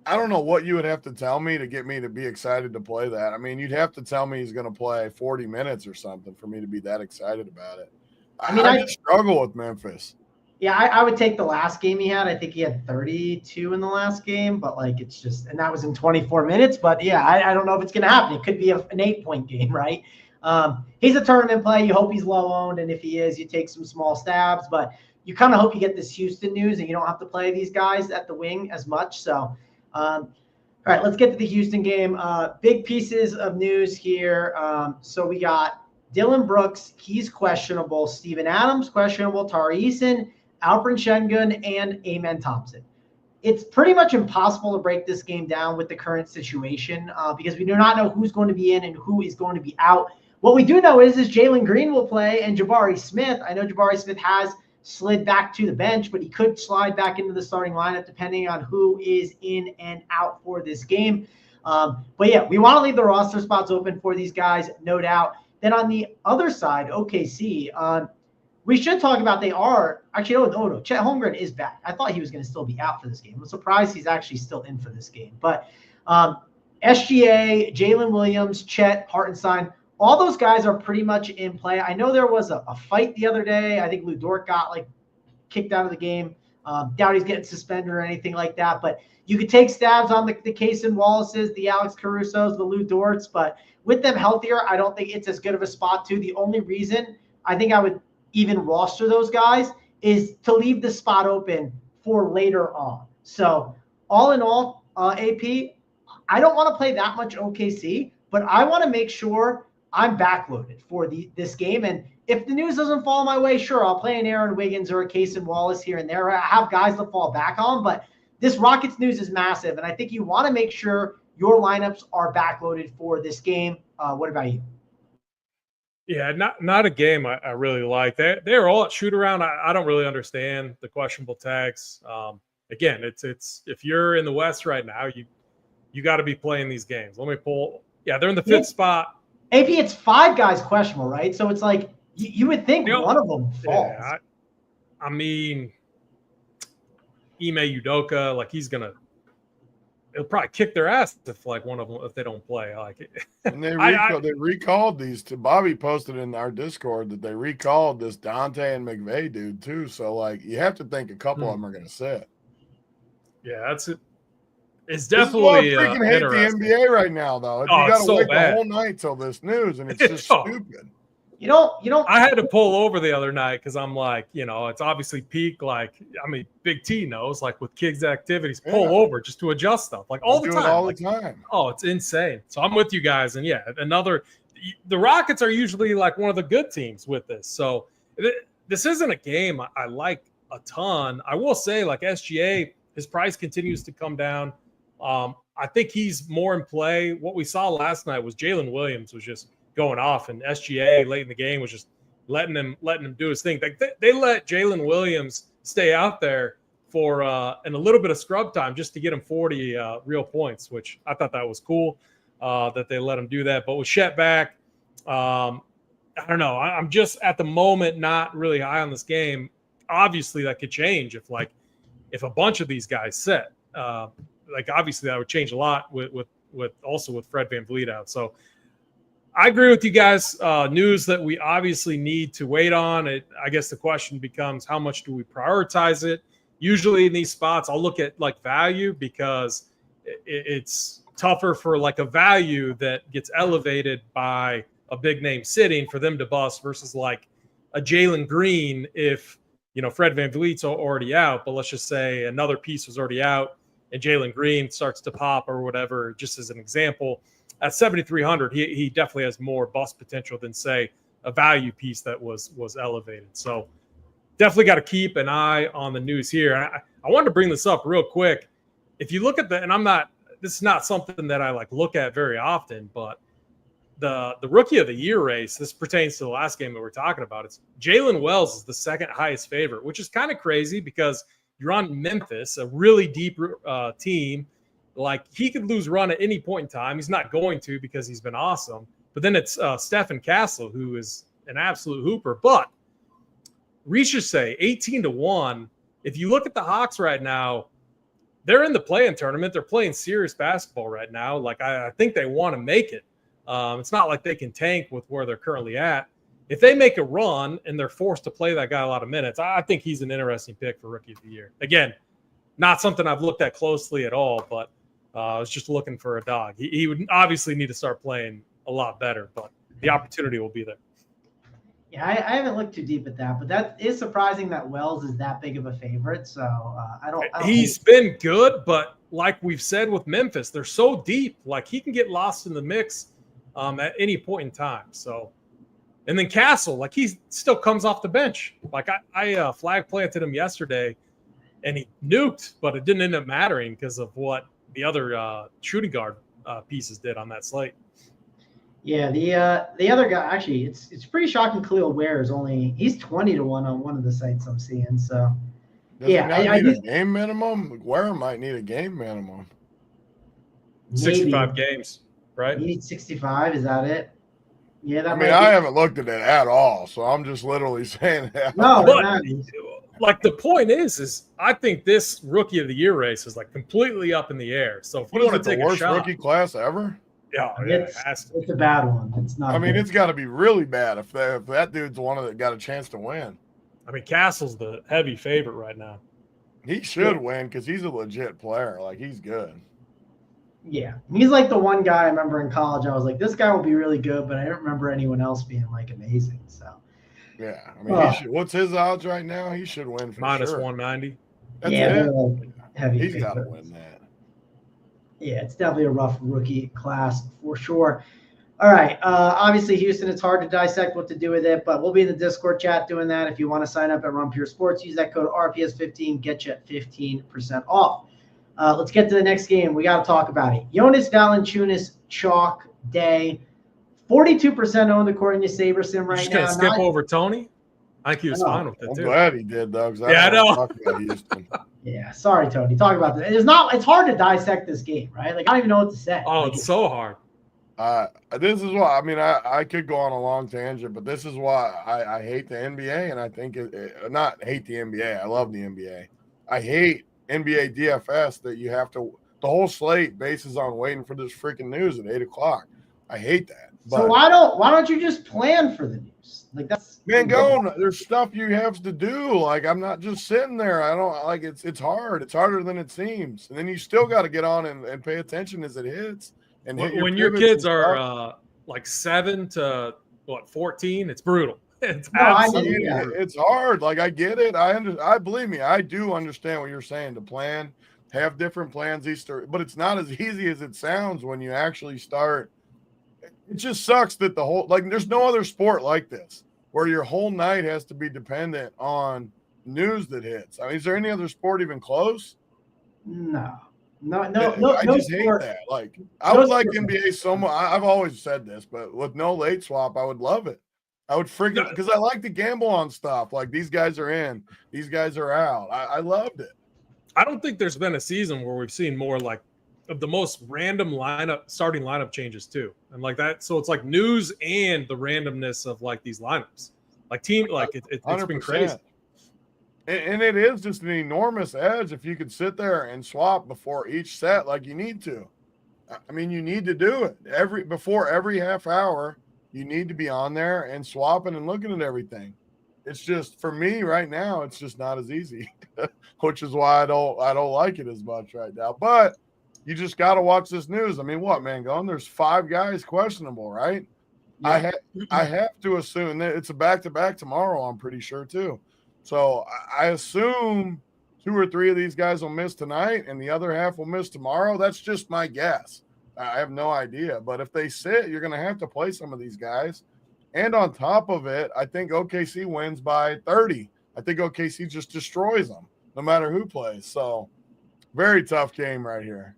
I don't know what you would have to tell me to get me to be excited to play that. I mean, you'd have to tell me he's going to play 40 minutes or something for me to be that excited about it. I just struggle with Memphis. Yeah, I would take the last game he had. I think he had 32 in the last game, but like it's just – and that was in 24 minutes. But, yeah, I don't know if it's going to happen. It could be an 8-point game, right? He's a tournament play. You hope he's low-owned, and if he is, you take some small stabs. But you kind of hope you get this Houston news and you don't have to play these guys at the wing as much. So, all right, let's get to the Houston game. Big pieces of news here. So we got Dylan Brooks. He's questionable. Steven Adams, questionable. Tari Eason, Alperen Şengün, and Amen Thompson. It's pretty much impossible to break this game down with the current situation because we do not know who's going to be in and who is going to be out. What we do know is Jalen Green will play and Jabari Smith. I know Jabari Smith has slid back to the bench, but he could slide back into the starting lineup depending on who is in and out for this game. But yeah, we want to leave the roster spots open for these guys, no doubt. Then on the other side, OKC, we should talk about no, Chet Holmgren is back. I thought he was going to still be out for this game. I'm surprised he's actually still in for this game. But SGA, Jalen Williams, Chet, Hartenstein, all those guys are pretty much in play. I know there was a fight the other day. I think Lou Dort got kicked out of the game. Doubt he's getting suspended or anything like that. But you could take stabs on the Kaysen Wallaces, the Alex Carusos, the Lou Dorts. But with them healthier, I don't think it's as good of a spot too. The only reason I think I would even roster those guys is to leave the spot open for later on. So all in all, AP, I don't want to play that much OKC, but I want to make sure I'm backloaded for this game. And if the news doesn't fall my way, sure, I'll play an Aaron Wiggins or a Case and Wallace here and there. I have guys to fall back on, but this Rockets news is massive, and I think you want to make sure your lineups are backloaded for this game. What about you? Yeah, not a game I really like. They're all at shoot around. I don't really understand the questionable tags. Again, it's if you're in the West right now, you got to be playing these games. Let me pull. Yeah, they're in the fifth spot. AP, it's 5 guys questionable, right? So it's like you would think one of them falls. Yeah, I mean, Ime Udoka, like he'll probably kick their ass if like one of them if they don't play. Like, and they recalled these. Bobby posted in our Discord that they recalled this Dante and McVay dude too. So like you have to think a couple of them are going to sit. Yeah, that's it. It's definitely I freaking hate the NBA right now, though. You got to wait the whole night till this news, and it's just stupid. You don't. I had to pull over the other night because I'm like, it's obviously peak. Like, I mean, Big T knows, like with kids' activities, pull over just to adjust stuff, like all the time. All the time. Oh, it's insane. So I'm with you guys, and yeah, the Rockets are usually like one of the good teams with this. So this isn't a game I like a ton. I will say, like SGA, his price continues to come down. I think he's more in play. What we saw last night was Jalen Williams was just going off, and SGA late in the game was just letting him do his thing. Like they let Jalen Williams stay out there for and a little bit of scrub time just to get him 40 real points, which I thought that was cool that they let him do that. But with Chet back, I don't know. I'm just at the moment not really high on this game. Obviously, that could change if a bunch of these guys sit. Like obviously that would change a lot with Fred VanVleet out. So I agree with you guys. News that we obviously need to wait on. I guess the question becomes how much do we prioritize it? Usually in these spots, I'll look at like value because it's tougher for like a value that gets elevated by a big name sitting for them to bust versus like a Jalen Green if Fred VanVleet's already out, but let's just say another piece was already out and Jalen Green starts to pop or whatever, just as an example, at 7,300, he definitely has more bust potential than, say, a value piece that was elevated. So definitely got to keep an eye on the news here. I wanted to bring this up real quick. If you look at this is not something that I like look at very often, but the rookie of the year race, this pertains to the last game that we're talking about. It's Jalen Wells is the second highest favorite, which is kind of crazy because you're on Memphis, a really deep team. Like he could lose run at any point in time. He's not going to because he's been awesome. But then it's Stephen Castle, who is an absolute hooper. But Riche 18-1. If you look at the Hawks right now, they're in the play-in tournament. They're playing serious basketball right now. Like I think they want to make it. It's not like they can tank with where they're currently at. If they make a run and they're forced to play that guy a lot of minutes, I think he's an interesting pick for Rookie of the Year. Again, not something I've looked at closely at all, but I was just looking for a dog. He would obviously need to start playing a lot better, but the opportunity will be there. Yeah, I haven't looked too deep at that, but that is surprising that Wells is that big of a favorite. So I don't He's been good, but like we've said with Memphis, they're so deep. Like he can get lost in the mix at any point in time. So. And then Castle, like he still comes off the bench. Like I flag planted him yesterday, and he nuked, but it didn't end up mattering because of what the other shooting guard pieces did on that slate. Yeah, the other guy actually, it's pretty shocking. Khalil Ware is he's 20-1 on one of the sites I'm seeing. So Does he not need a game minimum? Ware might need a game minimum. 65 games, right? You need 65. Is that it? Yeah, I haven't looked at it at all, so I'm just literally saying that. No, but like the point is I think this Rookie of the Year race is like completely up in the air. So if you want to take the worst a shot, rookie class ever? Yeah, it's a bad one. It's not. It's got to be really bad if that dude's the one that got a chance to win. I mean, Castle's the heavy favorite right now. He should win because he's a legit player. Like he's good. Yeah, he's like the one guy I remember in college. I was like, this guy will be really good, but I don't remember anyone else being like amazing. So, yeah, I mean, what's his odds right now? He should win for minus sure. 190. That's yeah, it. Heavy. He's got to win that. Yeah, it's definitely a rough rookie class for sure. All right. Obviously, Houston, it's hard to dissect what to do with it, but we'll be in the Discord chat doing that. If you want to sign up at Run Pure Sports, use that code RPS15, get you 15% off. Let's get to the next game. We got to talk about it. Jonas Valanciunas chalk day. 42% owned according to SaberSim right just now. gonna skip over Tony. I think he was fine with it I'm too. glad he did, though. Yeah, I know. Talk about Houston. Yeah, sorry, Tony. Talk about that. It's hard to dissect this game, right? Like, I don't even know what to say. Oh, Like, it's so hard. This is why, I mean, I could go on a long tangent, but this is why I hate the NBA, and I think not hate the NBA. I love the NBA. I hate NBA DFS that you have to, the whole slate bases on waiting for this freaking news at 8 o'clock. I hate that. But, so why don't you just plan for the news? Like, that's man, there's stuff you have to do. Like, I'm not just sitting there. I don't like it's hard. It's harder than it seems. And then you still got to get on and pay attention as it hits. And when your kids are like 7 to 14, it's brutal. It's it's hard. Like, I get it. I believe me. I do understand what you're saying. To plan, have different plans, but it's not as easy as it sounds when you actually start. It just sucks that there's no other sport like this where your whole night has to be dependent on news that hits. I mean, is there any other sport even close? No. I just hate that. Like, I would like NBA so much. I've always said this, but with no late swap, I would love it. I would freaking, because I like to gamble on stuff. Like, these guys are in, these guys are out. I loved it. I don't think there's been a season where we've seen more like of the most random starting lineup changes too, and like that. So it's like news and the randomness of like these lineups, like it's been crazy. And it is just an enormous edge if you could sit there and swap before each set like you need to. I mean, you need to do it before every half hour. You need to be on there and swapping and looking at everything. It's just, for me right now, it's just not as easy, which is why I don't like it as much right now. But you just got to watch this news. I mean, what, man, there's 5 guys questionable, right? Yeah. I have to assume that it's a back-to-back tomorrow, I'm pretty sure, too. So I assume 2 or 3 of these guys will miss tonight and the other half will miss tomorrow. That's just my guess. I have no idea. But if they sit, you're going to have to play some of these guys. And on top of it, I think OKC wins by 30. I think OKC just destroys them no matter who plays. So very tough game right here.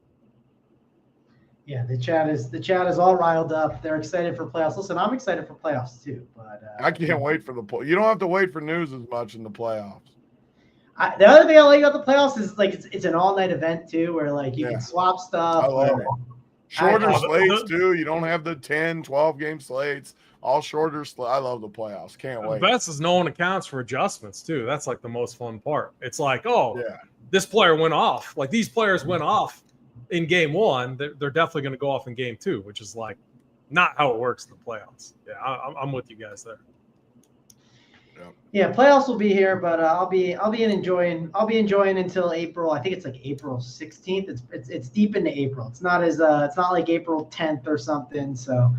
Yeah, the chat is all riled up. They're excited for playoffs. Listen, I'm excited for playoffs too, but I can't wait for you don't have to wait for news as much in the playoffs. The other thing I like about the playoffs is like it's an all-night event too, where like you can swap stuff. I love it. Shorter slates too. You don't have the 10, 12 game slates. All shorter. I love the playoffs. Can't wait. The best is no one accounts for adjustments too. That's like the most fun part. It's like, this player went off. Like these players went off in game 1. They're definitely going to go off in game 2, which is like not how it works in the playoffs. Yeah, I'm with you guys there. Yeah, playoffs will be here, but I'll be enjoying until April. I think it's like April 16th. It's deep into April. It's not like April 10th or something. So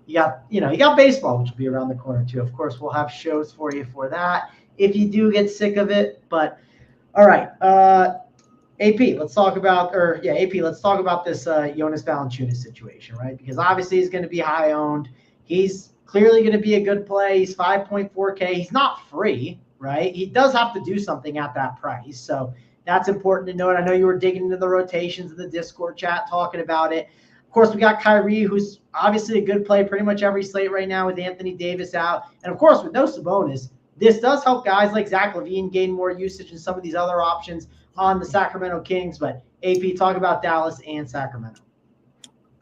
you got baseball, which will be around the corner too. Of course, we'll have shows for you for that if you do get sick of it. But all right, AP, let's talk about this Jonas Valanciunas situation, right? Because obviously he's going to be high owned. He's clearly going to be a good play. He's 5.4K. He's not free, right? He does have to do something at that price. So that's important to note. I know you were digging into the rotations in the Discord chat talking about it. Of course, we got Kyrie, who's obviously a good play pretty much every slate right now with Anthony Davis out. And, of course, with no Sabonis, this does help guys like Zach LaVine gain more usage and some of these other options on the Sacramento Kings. But, AP, talk about Dallas and Sacramento.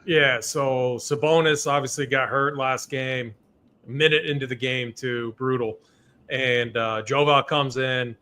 Yeah, so Sabonis obviously got hurt last game, a minute into the game too, brutal. And Joval comes in,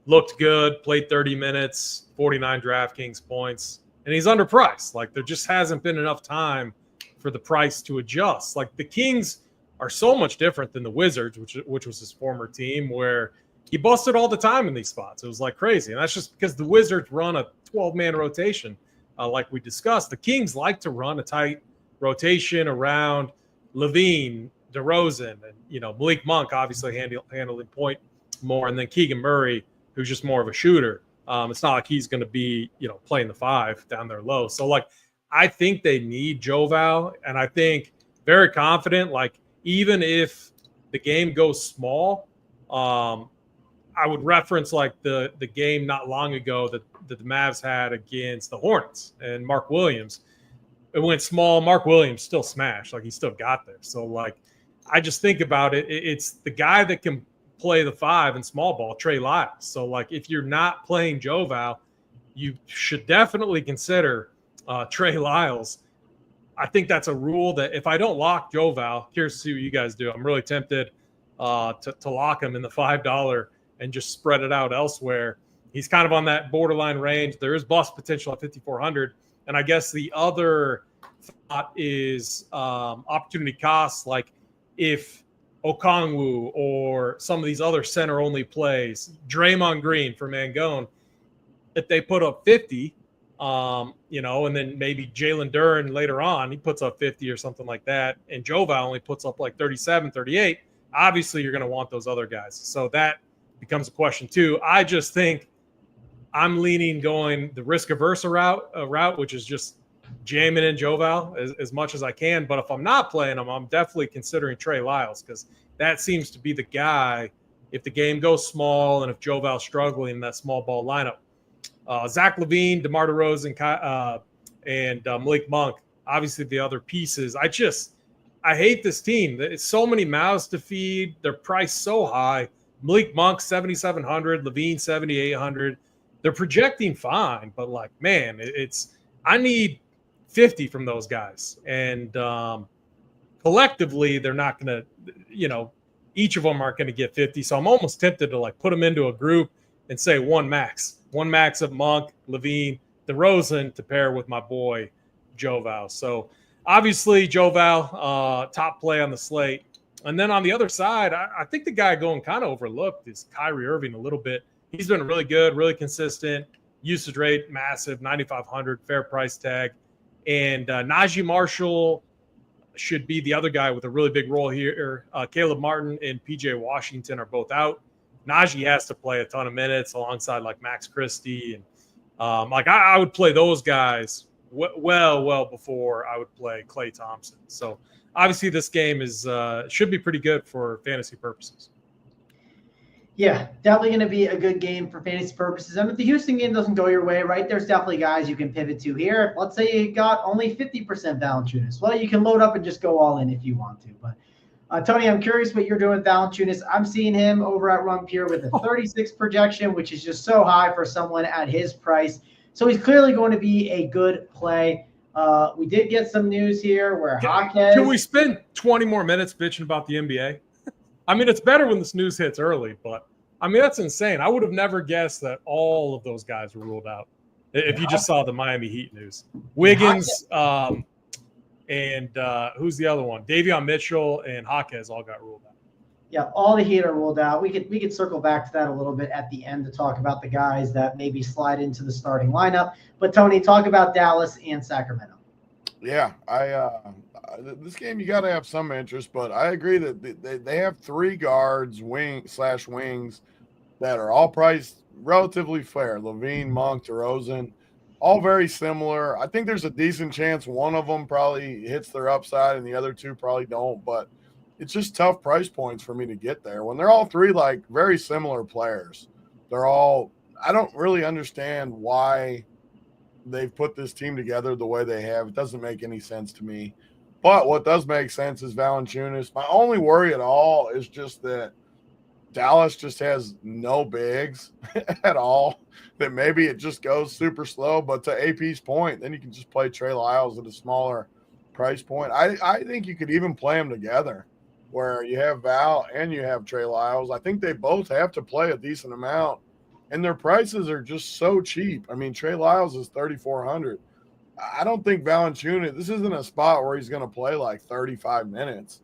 looked good, played 30 minutes, 49 DraftKings points, and he's underpriced. Like there just hasn't been enough time for the price to adjust. Like the Kings are so much different than the Wizards, which was his former team, where he busted all the time in these spots. It was like crazy. And that's just because the Wizards run a 12-man rotation. Like we discussed, the Kings like to run a tight rotation around LaVine, DeRozan, and Malik Monk obviously handling point more, and then Keegan Murray, who's just more of a shooter. It's not like he's going to be playing the 5 down there low. So like I think they need Joval, and I think very confident, like even if the game goes small, I would reference like the game not long ago that the Mavs had against the Hornets and Mark Williams. It went small. Mark Williams still smashed. Like he still got there. So like, I just think about it. It's the guy that can play the 5 in small ball, Trey Lyles. So like, if you're not playing Joval, you should definitely consider Trey Lyles. I think that's a rule that if I don't lock Joval, curious to see what you guys do. I'm really tempted to lock him in the $5 and just spread it out elsewhere. He's kind of on that borderline range. There is bust potential at 5,400. And I guess the other thought is opportunity costs. Like if Okongwu or some of these other center-only plays, Draymond Green for Mangone, if they put up 50, and then maybe Jalen Duren later on, he puts up 50 or something like that, and Joval only puts up like 37, 38, obviously you're going to want those other guys. So that becomes a question too. I just think I'm leaning going the risk-averse route, which is just jamming in Joval as much as I can. But if I'm not playing him, I'm definitely considering Trey Lyles because that seems to be the guy if the game goes small and if Joval's struggling in that small ball lineup. Zach LaVine, DeMar DeRozan, and Malik Monk, obviously the other pieces. I hate this team. It's so many mouths to feed. They're priced so high. Malik Monk, 7,700. LaVine, 7,800. They're projecting fine, but like, man, I need 50 from those guys. And collectively, they're not going to, each of them aren't going to get 50. So I'm almost tempted to like put them into a group and say one max of Monk, LaVine, DeRozan to pair with my boy Joval. So obviously Joval, top play on the slate. And then on the other side, I think the guy going kind of overlooked is Kyrie Irving a little bit. He's been really good, really consistent, usage rate massive, 9,500, fair price tag. And Najee Marshall should be the other guy with a really big role here. Caleb Martin and PJ Washington are both out. Najee has to play a ton of minutes alongside like Max Christie. And I would play those guys well before I would play Klay Thompson. So obviously this game should be pretty good for fantasy purposes. Yeah, definitely going to be a good game for fantasy purposes. And if the Houston game doesn't go your way, right, there's definitely guys you can pivot to here. Let's say you got only 50% Valanciunas. Well, you can load up and just go all in if you want to. But Tony, I'm curious what you're doing with Valanciunas. I'm seeing him over at Rumpier with a 36 projection, which is just so high for someone at his price. So he's clearly going to be a good play. We did get some news here where Jaquez. Can we spend 20 more minutes bitching about the NBA? I mean, it's better when this news hits early, but I mean, that's insane. I would have never guessed that all of those guys were ruled out if you just saw the Miami Heat news. Wiggins and who's the other one? Davion Mitchell and Jaquez all got ruled out. Yeah, all the Heat are ruled out. We could circle back to that a little bit at the end to talk about the guys that maybe slide into the starting lineup. But Tony, talk about Dallas and Sacramento. Yeah, this game you got to have some interest, but I agree that they have 3 guards, wings that are all priced relatively fair. LaVine, Monk, DeRozan, all very similar. I think there's a decent chance one of them probably hits their upside and the other 2 probably don't, but it's just tough price points for me to get there when they're all 3 like very similar players. I don't really understand why they've put this team together the way they have. It doesn't make any sense to me. But what does make sense is Valanciunas. My only worry at all is just that Dallas just has no bigs at all, that maybe it just goes super slow. But to AP's point, then you can just play Trey Lyles at a smaller price point. I think you could even play them together where you have Val and you have Trey Lyles. I think they both have to play a decent amount, and their prices are just so cheap. I mean, Trey Lyles is 3,400. I don't think Valanciunas, this isn't a spot where he's going to play like 35 minutes.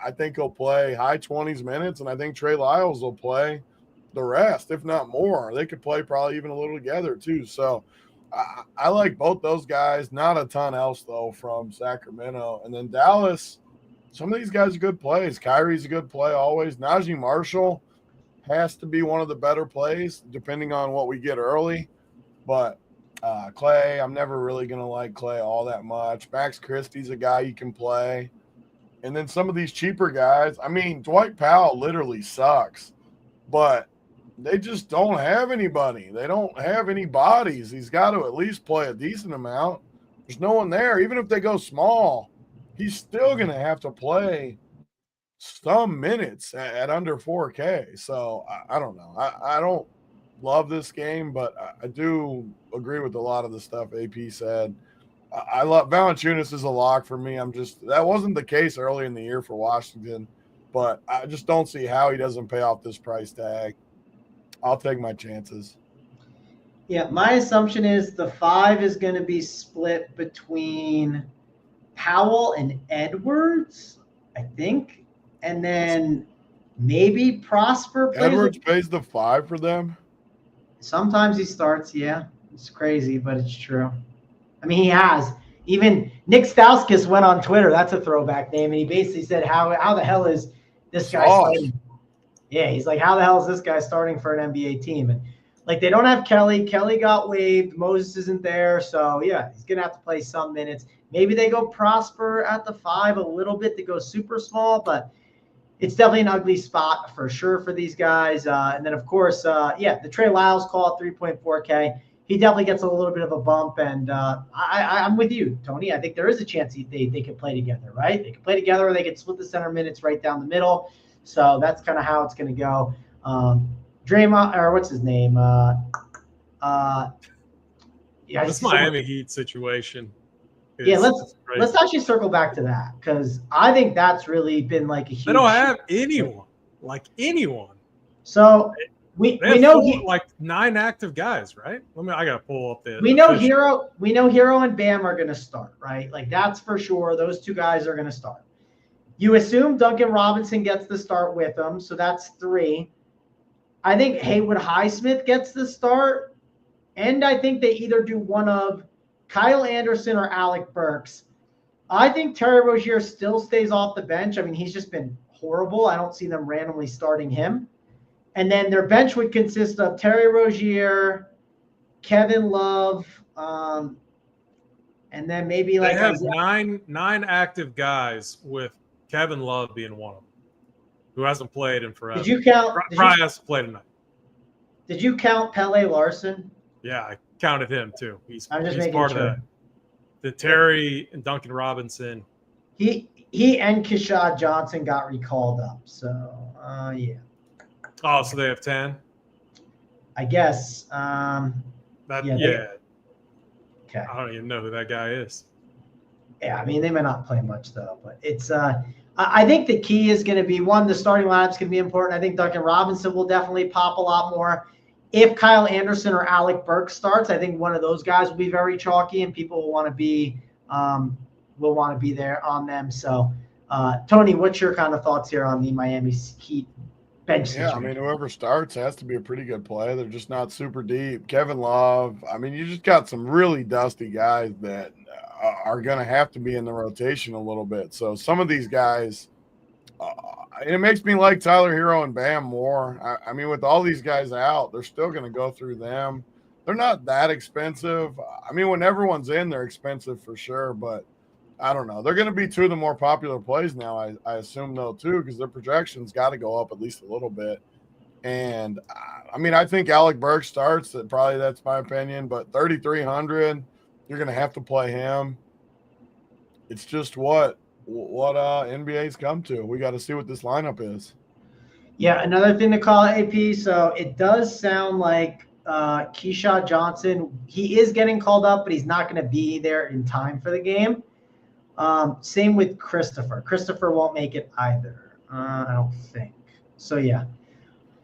I think he'll play high 20s minutes, and I think Trey Lyles will play the rest, if not more. They could play probably even a little together too. So I like both those guys. Not a ton else, though, from Sacramento. And then Dallas, some of these guys are good plays. Kyrie's a good play always. Najee Marshall has to be one of the better plays, depending on what we get early. But Clay, I'm never really going to like Clay all that much. Max Christie's a guy you can play. And then some of these cheaper guys, I mean, Dwight Powell literally sucks, but they just don't have anybody. They don't have any bodies. He's got to at least play a decent amount. There's no one there. Even if they go small, he's still going to have to play some minutes at under 4K. So I don't know. I don't love this game, but I do agree with a lot of the stuff AP said. I love Valanciunas is a lock for me. That wasn't the case early in the year for Washington, but I just don't see how he doesn't pay off this price tag. I'll take my chances. Yeah, my assumption is the 5 is going to be split between Powell and Edwards, I think, and then maybe Prosper plays. Edwards pays the 5 for them. Sometimes he starts, yeah. It's crazy, but it's true. I mean, he has. Even Nick Stauskas went on Twitter. That's a throwback name. And he basically said, how the hell is this guy starting? Yeah, he's like, how the hell is this guy starting for an NBA team? And, like, they don't have Kelly. Kelly got waived. Moses isn't there. So, yeah, he's going to have to play some minutes. Maybe they go Prosper at the 5 a little bit to go super small. But it's definitely an ugly spot for sure for these guys. And then, of course, the Trey Lyles call at 3.4K. He definitely gets a little bit of a bump, and I'm with you, Tony. I think there is a chance they could play together, right? They could play together, or they could split the center minutes right down the middle. So that's kind of how it's going to go. Draymond, or what's his name? This Miami Heat situation. Let's actually circle back to that, because I think that's really been like a huge. They don't have anyone. So. We know like 9 active guys, right? I gotta pull up the. We know Hero and Bam are going to start, right? Like, that's for sure. Those 2 guys are going to start. You assume Duncan Robinson gets the start with them, so that's 3. I think Haywood Highsmith gets the start, and I think they either do one of Kyle Anderson or Alec Burks. I think Terry Rozier still stays off the bench. I mean, he's just been horrible. I don't see them randomly starting him. And then their bench would consist of Terry Rozier, Kevin Love, and then maybe they have nine active guys, with Kevin Love being one of them, who hasn't played in forever. Did you count? Probably has to play tonight. Did you count Pele Larson? Yeah, I counted him too. He's part sure. of that. The Terry and Duncan Robinson. He and Keshad Johnson got recalled up. So yeah. Oh, so they have 10? I guess. Yeah. Okay. I don't even know who that guy is. Yeah, I mean, they may not play much, though. But it's I think the key is going to be, one, the starting lineup's going to be important. I think Duncan Robinson will definitely pop a lot more. If Kyle Anderson or Alec Burks starts, I think one of those guys will be very chalky, and people will want to be there on them. So, Tony, what's your kind of thoughts here on the Miami Heat? Yeah, I mean, whoever starts has to be a pretty good play. They're just not super deep. Kevin Love, I mean, you just got some really dusty guys that are going to have to be in the rotation a little bit. So some of these guys, it makes me like Tyler Hero and Bam more. I mean, with all these guys out, they're still going to go through them. They're not that expensive. I mean, when everyone's in, they're expensive for sure, but I don't know. They're going to be 2 of the more popular plays now, I assume, though, too, because their projections got to go up at least a little bit. And, I mean, I think Alec Burks starts. That's my opinion. But 3,300, you're going to have to play him. It's just what NBA's come to. We got to see what this lineup is. Yeah, another thing to call AP. So it does sound like Keshad Johnson, he is getting called up, but he's not going to be there in time for the game. Same with Christopher. Christopher won't make it either. I don't think. So yeah,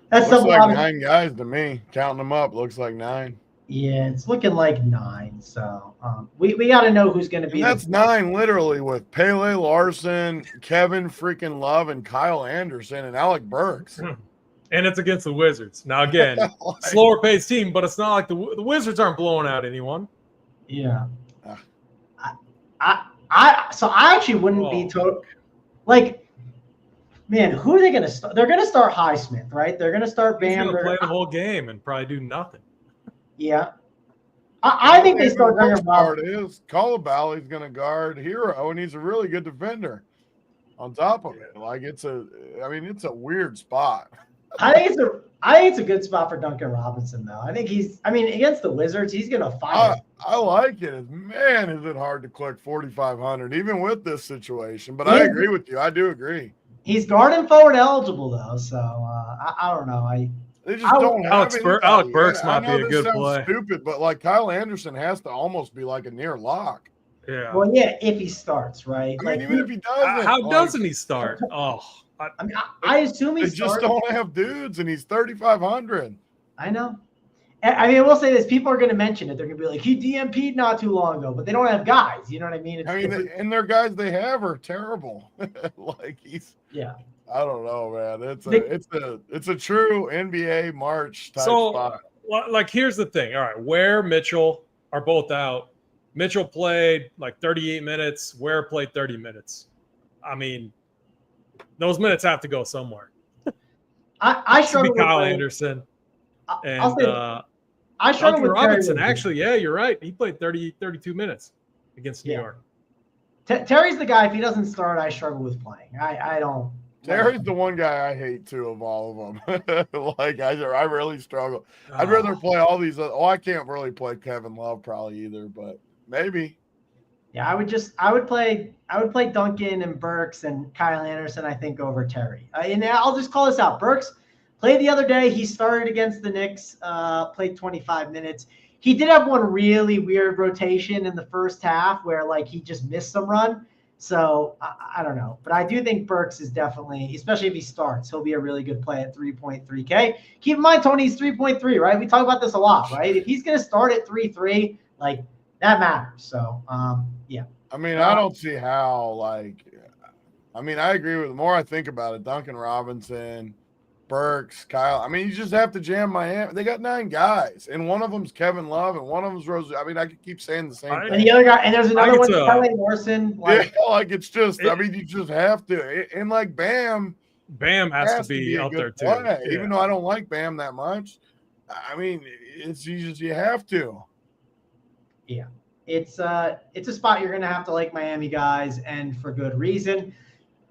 that's looks like 9 guys to me. Counting them up, looks like 9. Yeah, it's looking like 9. So we got to know who's going to be. And that's 9 literally, with Pele Larson, Kevin freaking Love, and Kyle Anderson and Alec Burks. And it's against the Wizards. Now again, slower paced team, but it's not like the Wizards aren't blowing out anyone. Yeah. So I actually wouldn't be like, man, who are they going to start? They're going to start Highsmith, right? They're going to start Bam. He's going to play the whole game and probably do nothing. Yeah. I think they start the Duncan part Robinson. is Coulibaly's going to guard Hero, and he's a really good defender. On top of it, like it's a weird spot. I think it's a good spot for Duncan Robinson, though. I think against the Wizards, he's gonna fire. I like it. Man, is it hard to click 4,500 even with this situation? But I agree with you. I do agree. He's guard and forward eligible though, so I don't know. They just don't have Alec Burks might be a good play. Stupid, but like Kyle Anderson has to almost be like a near lock. Yeah. Well, yeah, if he starts, right? I mean, even if he doesn't, how doesn't he start? Oh, I assume he starts. They just don't have dudes, and he's 3,500. I know. I mean, I will say this: people are going to mention it. They're going to be like, "He DMP'd not too long ago," but they don't have guys. You know what I mean? And their guys they have are terrible. Like yeah. I don't know, man. It's a true NBA March type spot. Like, here's the thing. All right, Ware, Mitchell are both out. Mitchell played like 38 minutes. Ware played 30 minutes. I mean, those minutes have to go somewhere. I struggle with Kyle Anderson. And I struggle Duncan with Robinson. Actually, yeah, you're right. He played 32 minutes against New York. Terry's the guy. If he doesn't start, I struggle with playing. I don't. Terry's the one guy I hate too of all of them. Like I really struggle. I'd rather play all these. I can't really play Kevin Love probably either, but maybe. Yeah, I would play Duncan and Burks and Kyle Anderson, I think, over Terry. And I'll just call this out. Burks played the other day. He started against the Knicks, played 25 minutes. He did have one really weird rotation in the first half where like he just missed some run. So I don't know, but I do think Burks is definitely, especially if he starts, he'll be a really good play at 3.3K. Keep in mind, Tony's 3.3, right? We talk about this a lot, right? If he's going to start at 3.3, like that matters. So, yeah. I mean, I don't see how, I agree with the more I think about it, Duncan Robinson, Burks, Kyle. I mean, you just have to jam Miami. They got 9 guys, and one of them's Kevin Love, and one of them's Rose. I mean, I could keep saying the same thing. And the other guy, and there's another one, Kelly Morrison. It's just, you just have to. And like Bam has to be out there too. Yeah. Even though I don't like Bam that much, I mean, you have to. Yeah, it's a spot you're gonna have to like Miami guys, and for good reason.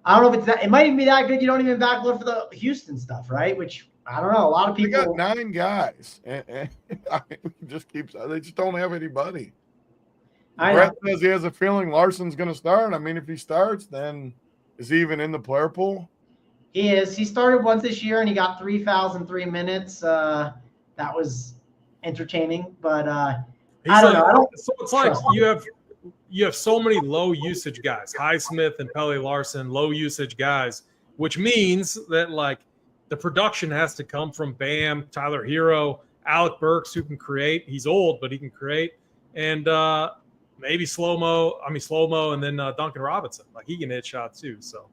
I don't know if it's that. It might even be that good. You don't even backload for the Houston stuff, right? Which I don't know. A lot of people. They got 9 guys, and I mean, they just don't have anybody. Brett says he has a feeling Larson's going to start. I mean, if he starts, then is he even in the player pool? He is. He started once this year, and he got 3 fouls in 3 minutes. That was entertaining, but I don't know. So it's like you have so many low usage guys, Highsmith and Pele Larson, low usage guys, which means that like the production has to come from Bam, Tyler Hero, Alec Burks, who can create. He's old, but he can create, and maybe slow-mo, and then Duncan Robinson. Like he can hit shots too. So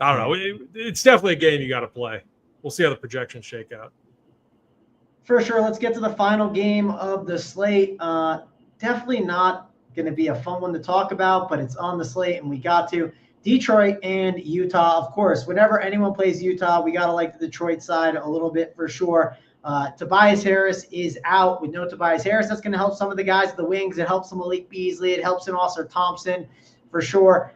I don't know. It's definitely a game you got to play. We'll see how the projections shake out. For sure. Let's get to the final game of the slate. Definitely not going to be a fun one to talk about, but it's on the slate, and we got to. Detroit and Utah, of course. Whenever anyone plays Utah, we got to like the Detroit side a little bit for sure. Tobias Harris is out. With no Tobias Harris, that's going to help some of the guys at the wings. It helps Malik Beasley. It helps Ausar Thompson for sure.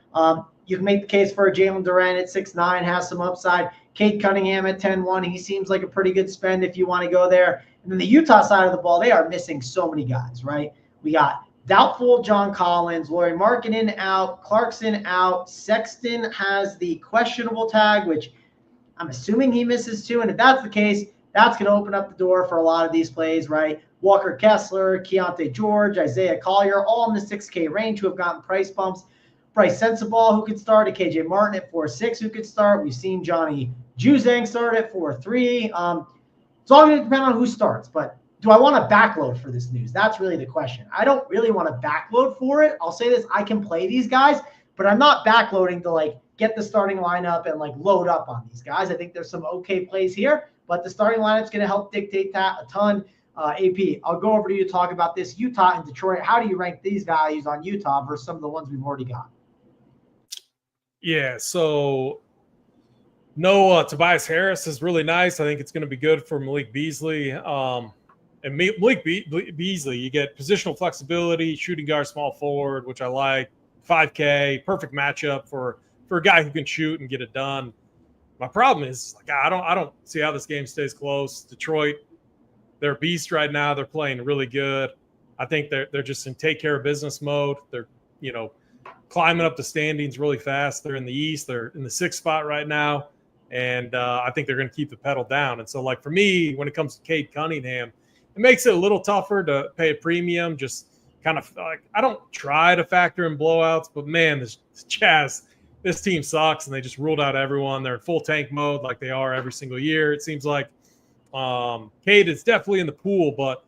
You can make the case for Jalen Duren at 6'9", has some upside. Cade Cunningham at 10-1. He seems like a pretty good spend if you want to go there. And then the Utah side of the ball, they are missing so many guys, right? We got doubtful John Collins, Lauri Markkanen out, Clarkson out. Sexton has the questionable tag, which I'm assuming he misses too. And if that's the case, that's going to open up the door for a lot of these plays, right? Walker Kessler, Keontae George, Isaiah Collier, all in the 6K range who have gotten price bumps. Bryce Sensabaugh, who could start, at KJ Martin at 4.6, who could start. We've seen Johnny Juzang start at 4.3. It's all going to depend on who starts, but do I want to backload for this news? That's really the question. I don't really want to backload for it. I'll say this, I can play these guys, but I'm not backloading to like get the starting lineup and like load up on these guys. I think there's some okay plays here, but the starting lineup's going to help dictate that a ton. AP, I'll go over to you to talk about this. Utah and Detroit, how do you rank these values on Utah versus some of the ones we've already got? Yeah, so no Tobias Harris is really nice. I think it's going to be good for Malik Beasley. And Malik Beasley, you get positional flexibility, shooting guard, small forward, which I like. 5K, perfect matchup for a guy who can shoot and get it done. My problem is, like, I don't see how this game stays close. Detroit, they're a beast right now. They're playing really good. I think they're just in take care of business mode. They're, climbing up the standings really fast. They're in the East. They're in the 6th spot right now. And I think they're going to keep the pedal down. And so, like, for me, when it comes to Cade Cunningham, it makes it a little tougher to pay a premium. Just kind of like, I don't try to factor in blowouts, but man, this team sucks, and they just ruled out everyone. They're in full tank mode like they are every single year. It seems like Cade is definitely in the pool, but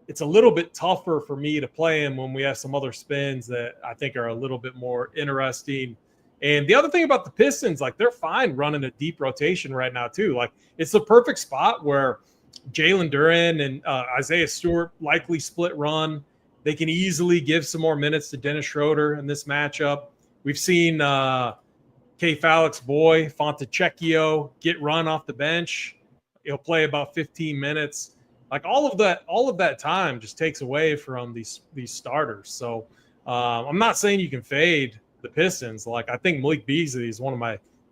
it's a little bit tougher for me to play him when we have some other spins that I think are a little bit more interesting. And the other thing about the Pistons, like, they're fine running a deep rotation right now too. Like, it's the perfect spot where Jalen Duren and Isaiah Stewart likely split run. They can easily give some more minutes to Dennis Schroeder in this matchup. We've seen K. Fallick's boy, Fontecchio, get run off the bench. He'll play about 15 minutes. Like, all of that time just takes away from these starters. So I'm not saying you can fade the Pistons. Like, I think Malik Beasley is one of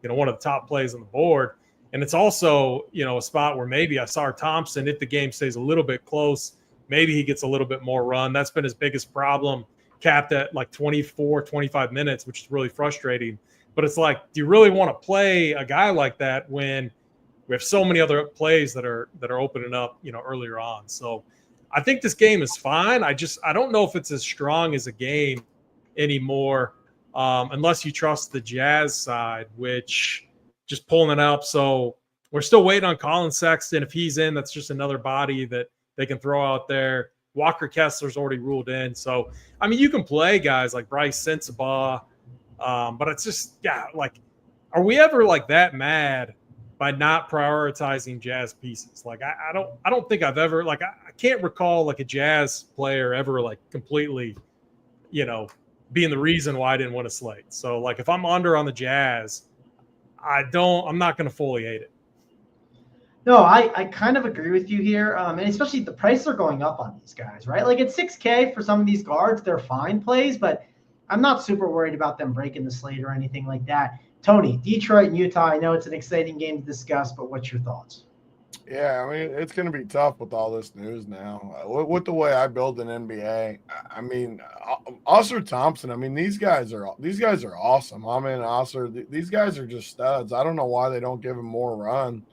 the top plays on the board. And it's also, a spot where maybe Asar Thompson, if the game stays a little bit close, maybe he gets a little bit more run. That's been his biggest problem, capped at like 24, 25 minutes, which is really frustrating. But it's like, do you really want to play a guy like that when we have so many other plays that are opening up, earlier on? So I think this game is fine. I don't know if it's as strong as a game anymore, unless you trust the Jazz side, which just pulling it up. So we're still waiting on Colin Sexton. If he's in, that's just another body that they can throw out there. Walker Kessler's already ruled in. So, I mean, you can play guys like Bryce Sensabaugh, but it's just, like, are we ever like that mad by not prioritizing Jazz pieces? Like, I don't think I've ever, like, I can't recall like a Jazz player ever like completely, being the reason why I didn't win a slate. So, like, if I'm under on the Jazz, I'm not going to fully hate it. No, I kind of agree with you here. And especially the prices are going up on these guys, right? Like, at 6K for some of these guards, they're fine plays, but I'm not super worried about them breaking the slate or anything like that. Tony, Detroit and Utah, I know it's an exciting game to discuss, but what's your thoughts? Yeah, I mean, it's going to be tough with all this news now. With the way I build an NBA, I mean, Oscar Thompson, I mean, these guys are awesome. I mean, Oscar, these guys are just studs. I don't know why they don't give him more run,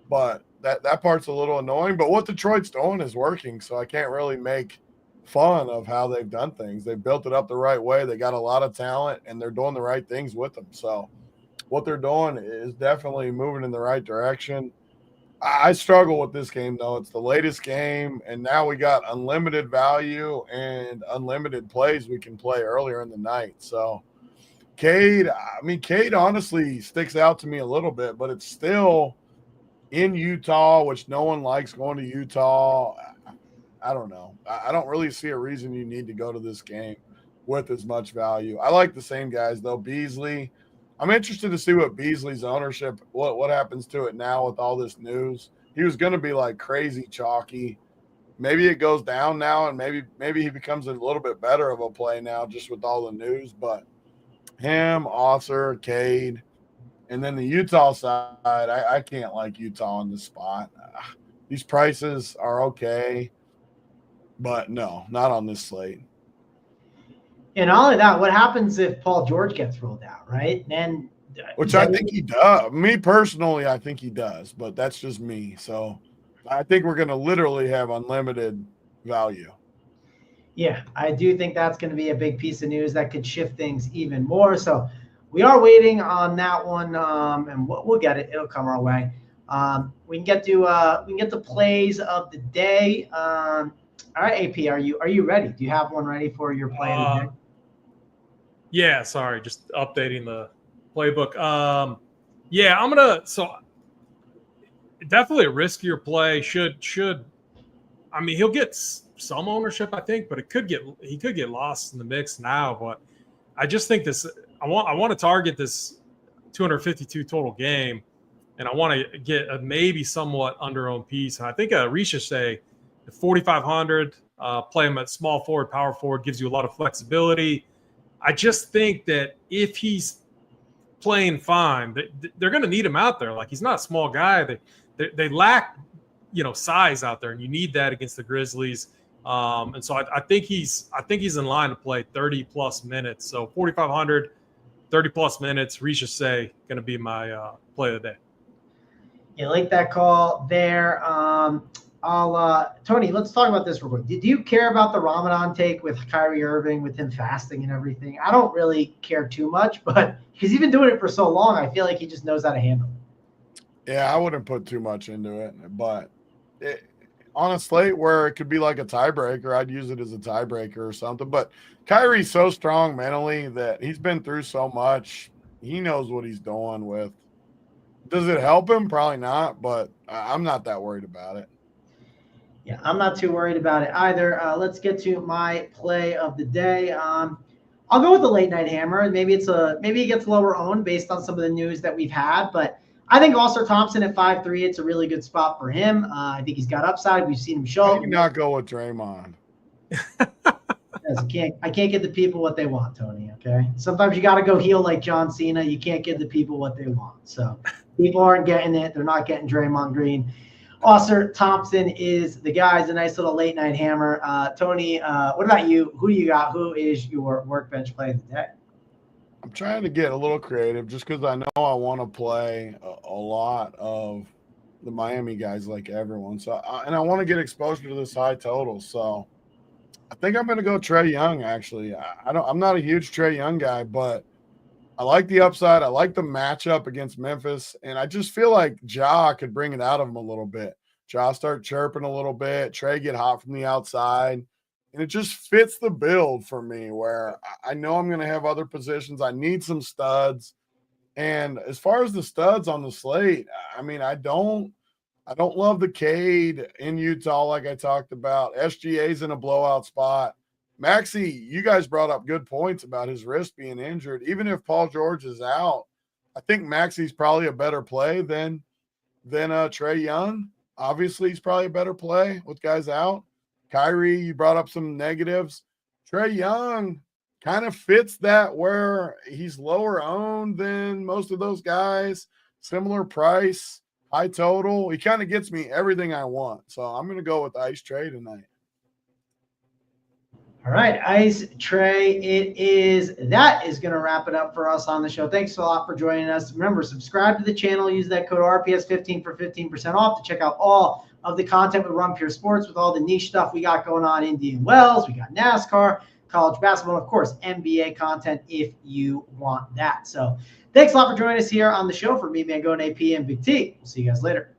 but that part's a little annoying. But what Detroit's doing is working, so I can't really make fun of how they've done things. They built it up the right way. They got a lot of talent, and they're doing the right things with them. So what they're doing is definitely moving in the right direction. I struggle with this game, though. It's the latest game, and now we got unlimited value and unlimited plays we can play earlier in the night. So Cade honestly sticks out to me a little bit, but it's still in Utah, which no one likes going to Utah. I don't know. I don't really see a reason you need to go to this game with as much value. I like the same guys, though. Beasley, I'm interested to see what Beasley's ownership, what happens to it now with all this news. He was going to be like crazy chalky. Maybe it goes down now, and maybe he becomes a little bit better of a play now just with all the news. But him, Oscar, Cade, and then the Utah side, I can't like Utah on this spot. These prices are okay, but no, not on this slate. And all of that, what happens if Paul George gets ruled out, right? Which I think he does. Me personally, I think he does, but that's just me. So I think we're going to literally have unlimited value. Yeah, I do think that's going to be a big piece of news that could shift things even more. So we are waiting on that one, and we'll get it. It'll come our way. We can get to plays of the day. All right, AP, are you ready? Do you have one ready for your play of the day? Yeah, sorry, just updating the playbook. Yeah, I'm gonna. So definitely a riskier play. Should I mean, he'll get some ownership, I think, but he could get lost in the mix now. But I just think this. I want to target this 252 total game, and I want to get a maybe somewhat under-owned piece. And I think Ricochet At 4,500, play him at small forward, power forward, gives you a lot of flexibility. I just think that if he's playing fine, they're going to need him out there. Like, he's not a small guy. They lack, size out there, and you need that against the Grizzlies. And so I think he's in line to play 30 plus minutes. So 4,500, 30 plus minutes. Say going to be my play of the day. You like that call there. Tony, let's talk about this real quick. Did you care about the Ramadan take with Kyrie Irving, with him fasting and everything? I don't really care too much, but he's been doing it for so long. I feel like he just knows how to handle it. Yeah, I wouldn't put too much into it, but on a slate where it could be like a tiebreaker, I'd use it as a tiebreaker or something. But Kyrie's so strong mentally that he's been through so much. He knows what he's doing with. Does it help him? Probably not, but I'm not that worried about it. Yeah, I'm not too worried about it either. Let's get to my play of the day. I'll go with the late night hammer. Maybe he gets lower owned based on some of the news that we've had, but I think Ausar Thompson at 5'3", it's a really good spot for him. I think he's got upside. We've seen him show. Maybe not go with Draymond. I can't give the people what they want, Tony, okay? Sometimes you got to go heel like John Cena. You can't give the people what they want. So people aren't getting it. They're not getting Draymond Green. Ausar Thompson is the guy. He's a nice little late night hammer. Tony, what about you? Who do you got? Who is your workbench play of the day? I'm trying to get a little creative just because I know I want to play a lot of the Miami guys like everyone. So, and I want to get exposure to this high total. So I think I'm going to go Trae Young, actually. I'm not a huge Trae Young guy, but I like the upside. I like the matchup against Memphis, and I just feel like Ja could bring it out of him a little bit. Ja start chirping a little bit. Trae get hot from the outside, and it just fits the build for me where I know I'm going to have other positions. I need some studs, and as far as the studs on the slate, I mean, I don't love the Cade in Utah like I talked about. SGA's in a blowout spot. Maxey, you guys brought up good points about his wrist being injured. Even if Paul George is out, I think Maxey's probably a better play than Trae Young. Obviously, he's probably a better play with guys out. Kyrie, you brought up some negatives. Trae Young kind of fits that where he's lower owned than most of those guys. Similar price, high total. He kind of gets me everything I want. So I'm going to go with Ice Trae tonight. All right, Ice Trae, that is going to wrap it up for us on the show. Thanks a lot for joining us. Remember, subscribe to the channel. Use that code RPS15 for 15% off to check out all of the content we run Pure Sports with all the niche stuff we got going on. Indian Wells, we got NASCAR, college basketball, and of course, NBA content if you want that. So thanks a lot for joining us here on the show. For me, Mangone, AP, and Big T. We'll see you guys later.